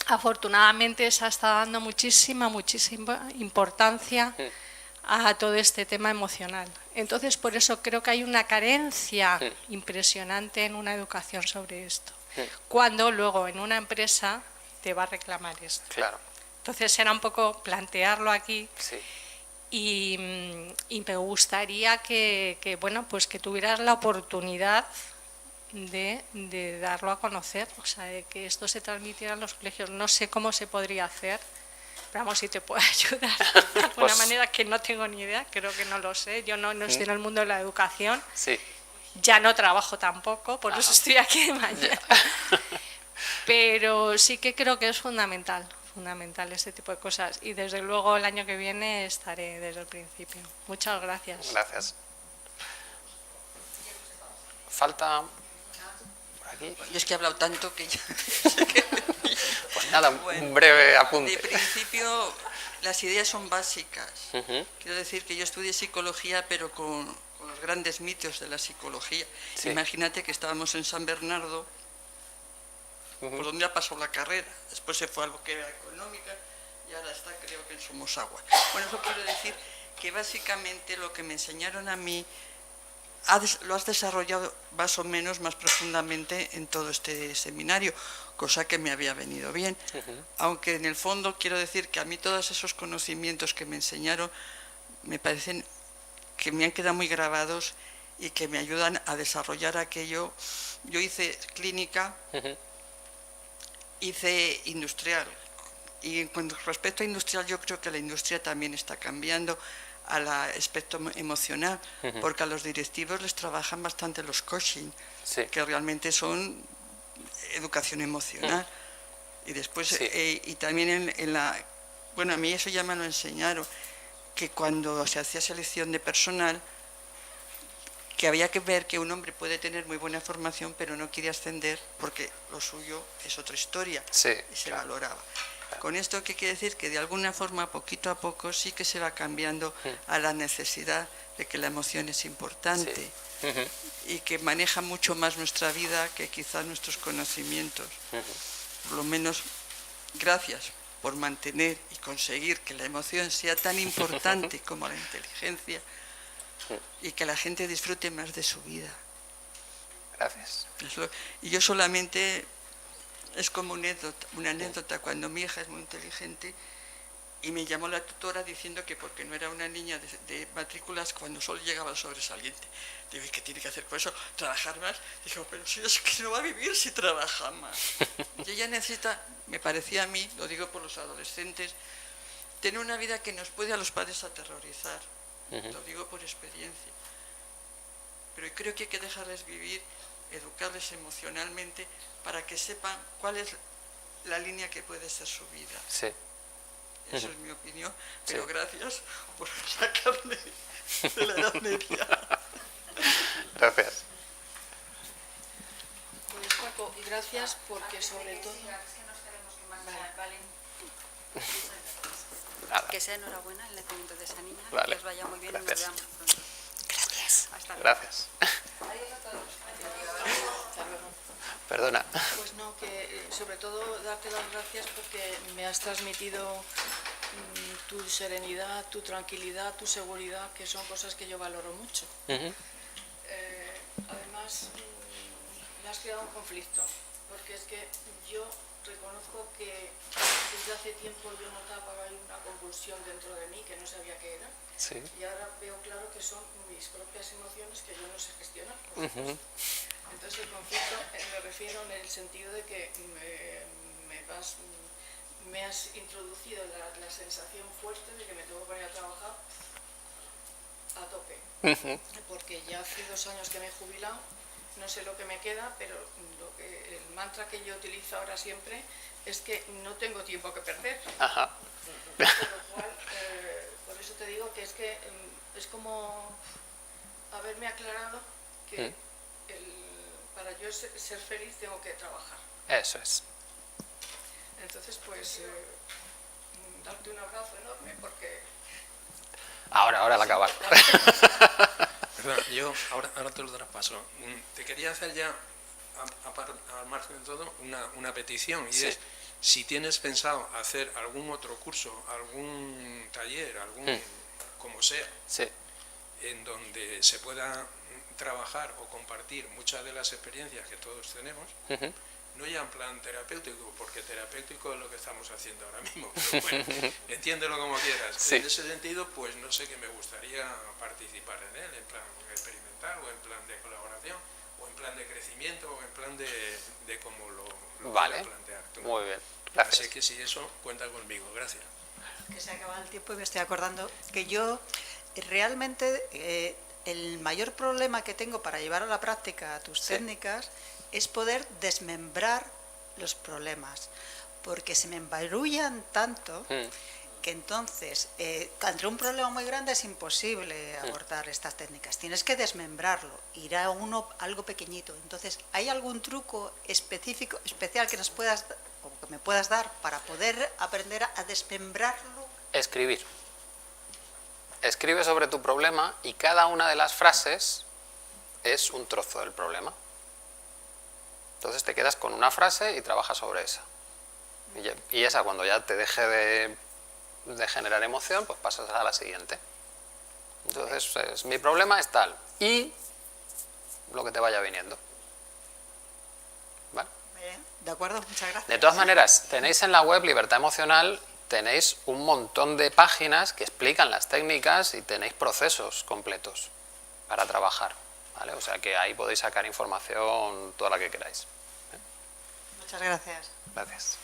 afortunadamente, se ha estado dando muchísima importancia a todo este tema emocional. Entonces, por eso creo que hay una carencia impresionante en una educación sobre esto. Cuando luego en una empresa te va a reclamar esto. Claro. Entonces, era un poco plantearlo aquí. Sí. Y me gustaría que bueno, pues que tuvieras la oportunidad de darlo a conocer, o sea, de que esto se transmitiera en los colegios. No sé cómo se podría hacer, pero vamos, si te puedo ayudar de alguna manera, que no tengo ni idea, creo que no lo sé. Yo no estoy en el mundo de la educación, ya no trabajo tampoco, por eso estoy aquí de mañana. Pero sí que creo que es fundamental este tipo de cosas, y desde luego el año que viene estaré desde el principio. Muchas gracias. Gracias. Falta por aquí. Yo es que he hablado tanto que ya... Pues nada, un breve apunte. De principio, las ideas son básicas. Quiero decir que yo estudié psicología, pero con los grandes mitos de la psicología. Imagínate que estábamos en San Bernardo, por donde ha pasado la carrera, después se fue a lo que era económica y ahora está, creo que en Somosagua. Bueno, eso quiero decir que básicamente lo que me enseñaron a mí lo has desarrollado más o menos más profundamente en todo este seminario, cosa que me había venido bien. Aunque en el fondo quiero decir que a mí todos esos conocimientos que me enseñaron me parecen que me han quedado muy grabados y que me ayudan a desarrollar aquello. Yo hice clínica, hice industrial, y con respecto a industrial yo creo que la industria también está cambiando al aspecto emocional, porque a los directivos les trabajan bastante los coaching, que realmente son educación emocional. Y después, y también en la... Bueno, a mí eso ya me lo enseñaron, que cuando se hacía selección de personal, que había que ver que un hombre puede tener muy buena formación, pero no quiere ascender porque lo suyo es otra historia, y se valoraba. Con esto, ¿qué quiere decir? Que de alguna forma, poquito a poco, sí que se va cambiando a la necesidad de que la emoción es importante y que maneja mucho más nuestra vida que quizás nuestros conocimientos. Por lo menos, gracias por mantener y conseguir que la emoción sea tan importante como la inteligencia, y que la gente disfrute más de su vida. Gracias. Y yo solamente, es como una anécdota, cuando mi hija es muy inteligente y me llamó la tutora diciendo que porque no era una niña de matrículas, cuando solo llegaba el sobresaliente. Digo, ¿y qué tiene que hacer con eso? ¿Trabajar más? Digo, pero si es que no va a vivir si trabaja más. Y ella necesita, me parecía a mí, lo digo por los adolescentes, tener una vida que nos puede a los padres aterrorizar. Lo digo por experiencia. Pero creo que hay que dejarles vivir, educarles emocionalmente para que sepan cuál es la línea que puede ser su vida. Eso es mi opinión, pero gracias por sacarme de la Edad Media. Gracias. Pues Paco, y gracias porque sobre todo... Que sea enhorabuena el nacimiento de esa niña, Vale. que os vaya muy bien y nos veamos pronto. Gracias. Hasta luego. Gracias. Perdona. Pues no, que sobre todo darte las gracias porque me has transmitido tu serenidad, tu tranquilidad, tu seguridad, que son cosas que yo valoro mucho. Además, me has creado un conflicto, porque es que yo reconozco que desde hace tiempo yo notaba que hay una convulsión dentro de mí que no sabía qué era, y ahora veo claro que son mis propias emociones que yo no sé gestionar. Entonces el conflicto me refiero en el sentido de que me has introducido la sensación fuerte de que me tengo que poner a trabajar a tope, porque ya hace 2 años que me he jubilado no sé lo que me queda, pero el mantra que yo utilizo ahora siempre es que no tengo tiempo que perder. Ajá. Por lo cual, por eso te digo que es como haberme aclarado que para yo ser feliz tengo que trabajar. Eso es. Entonces, pues, darte un abrazo enorme porque... Ahora al acabar. Perdona, yo ahora te lo traspaso. Te quería hacer ya, al margen de todo, una petición, y es, si tienes pensado hacer algún otro curso, algún taller, como sea, en donde se pueda trabajar o compartir muchas de las experiencias que todos tenemos, no ya en plan terapéutico, porque terapéutico es lo que estamos haciendo ahora mismo, pero bueno, entiéndelo como quieras. Sí. En ese sentido, pues no sé, que me gustaría participar en él, en plan experimental, o en plan de colaboración, o en plan de crecimiento, o en plan de cómo lo Vale, plantear tú. muy bien, gracias. Así que si eso, cuenta conmigo, gracias. Que se acaba el tiempo y me estoy acordando que yo realmente el mayor problema que tengo para llevar a la práctica tus técnicas es poder desmembrar los problemas, porque se me embarullan tanto que entonces, ante un problema muy grande es imposible abordar estas técnicas. Tienes que desmembrarlo, ir a algo pequeñito. Entonces, ¿hay algún truco específico, especial que nos puedas o que me puedas dar para poder aprender a desmembrarlo? Escribir. Escribe sobre tu problema y cada una de las frases es un trozo del problema. Entonces te quedas con una frase y trabajas sobre esa. Y esa, cuando ya te deje de generar emoción, pues pasas a la siguiente. Entonces, mi problema es tal. Y lo que te vaya viniendo. ¿Vale? De acuerdo, muchas gracias. De todas maneras, tenéis en la web Libertad Emocional, tenéis un montón de páginas que explican las técnicas y tenéis procesos completos para trabajar. ¿Vale? O sea que ahí podéis sacar información toda la que queráis. Muchas gracias. Gracias.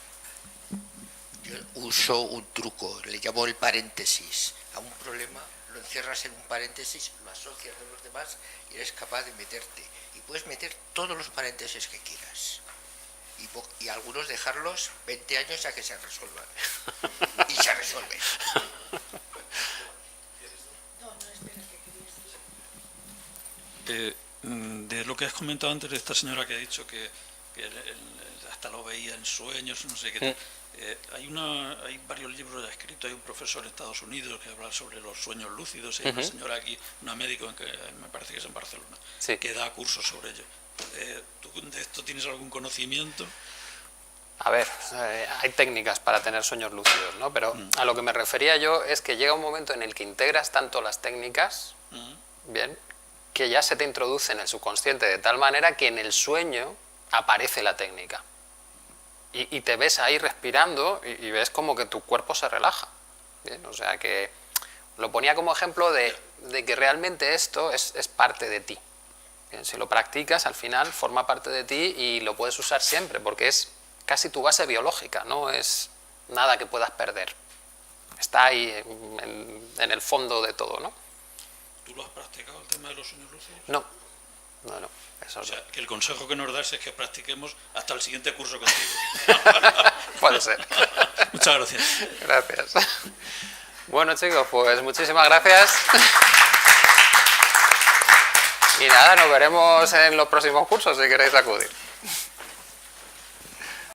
Yo uso un truco, le llamo el paréntesis. A un problema lo encierras en un paréntesis, lo asocias de los demás y eres capaz de meterte. Y puedes meter todos los paréntesis que quieras. Y algunos dejarlos 20 años a que se resuelvan. Y se resuelven. De lo que has comentado antes de esta señora que ha dicho que hasta lo veía en sueños, no sé qué. Hay varios libros ya escritos. Hay un profesor en Estados Unidos que habla sobre los sueños lúcidos. Hay una señora aquí, una médico, que me parece que es en Barcelona, que da cursos sobre ello. ¿Tú de esto tienes algún conocimiento? A ver, hay técnicas para tener sueños lúcidos, ¿no? Pero a lo que me refería yo es que llega un momento en el que integras tanto las técnicas, bien, que ya se te introduce en el subconsciente de tal manera que en el sueño aparece la técnica. Y te ves ahí respirando y ves como que tu cuerpo se relaja. Bien, o sea que lo ponía como ejemplo de que realmente esto es parte de ti. Bien, si lo practicas, al final forma parte de ti y lo puedes usar siempre, porque es casi tu base biológica, no es nada que puedas perder. Está ahí en el fondo de todo, ¿no? ¿Tú lo has practicado, el tema de los sueños lúcidos? No. Eso o sea, que el consejo que nos das es que practiquemos hasta el siguiente curso contigo. Puede ser. Muchas gracias. Gracias. Bueno, chicos, pues muchísimas gracias. Y nada, nos veremos en los próximos cursos si queréis acudir.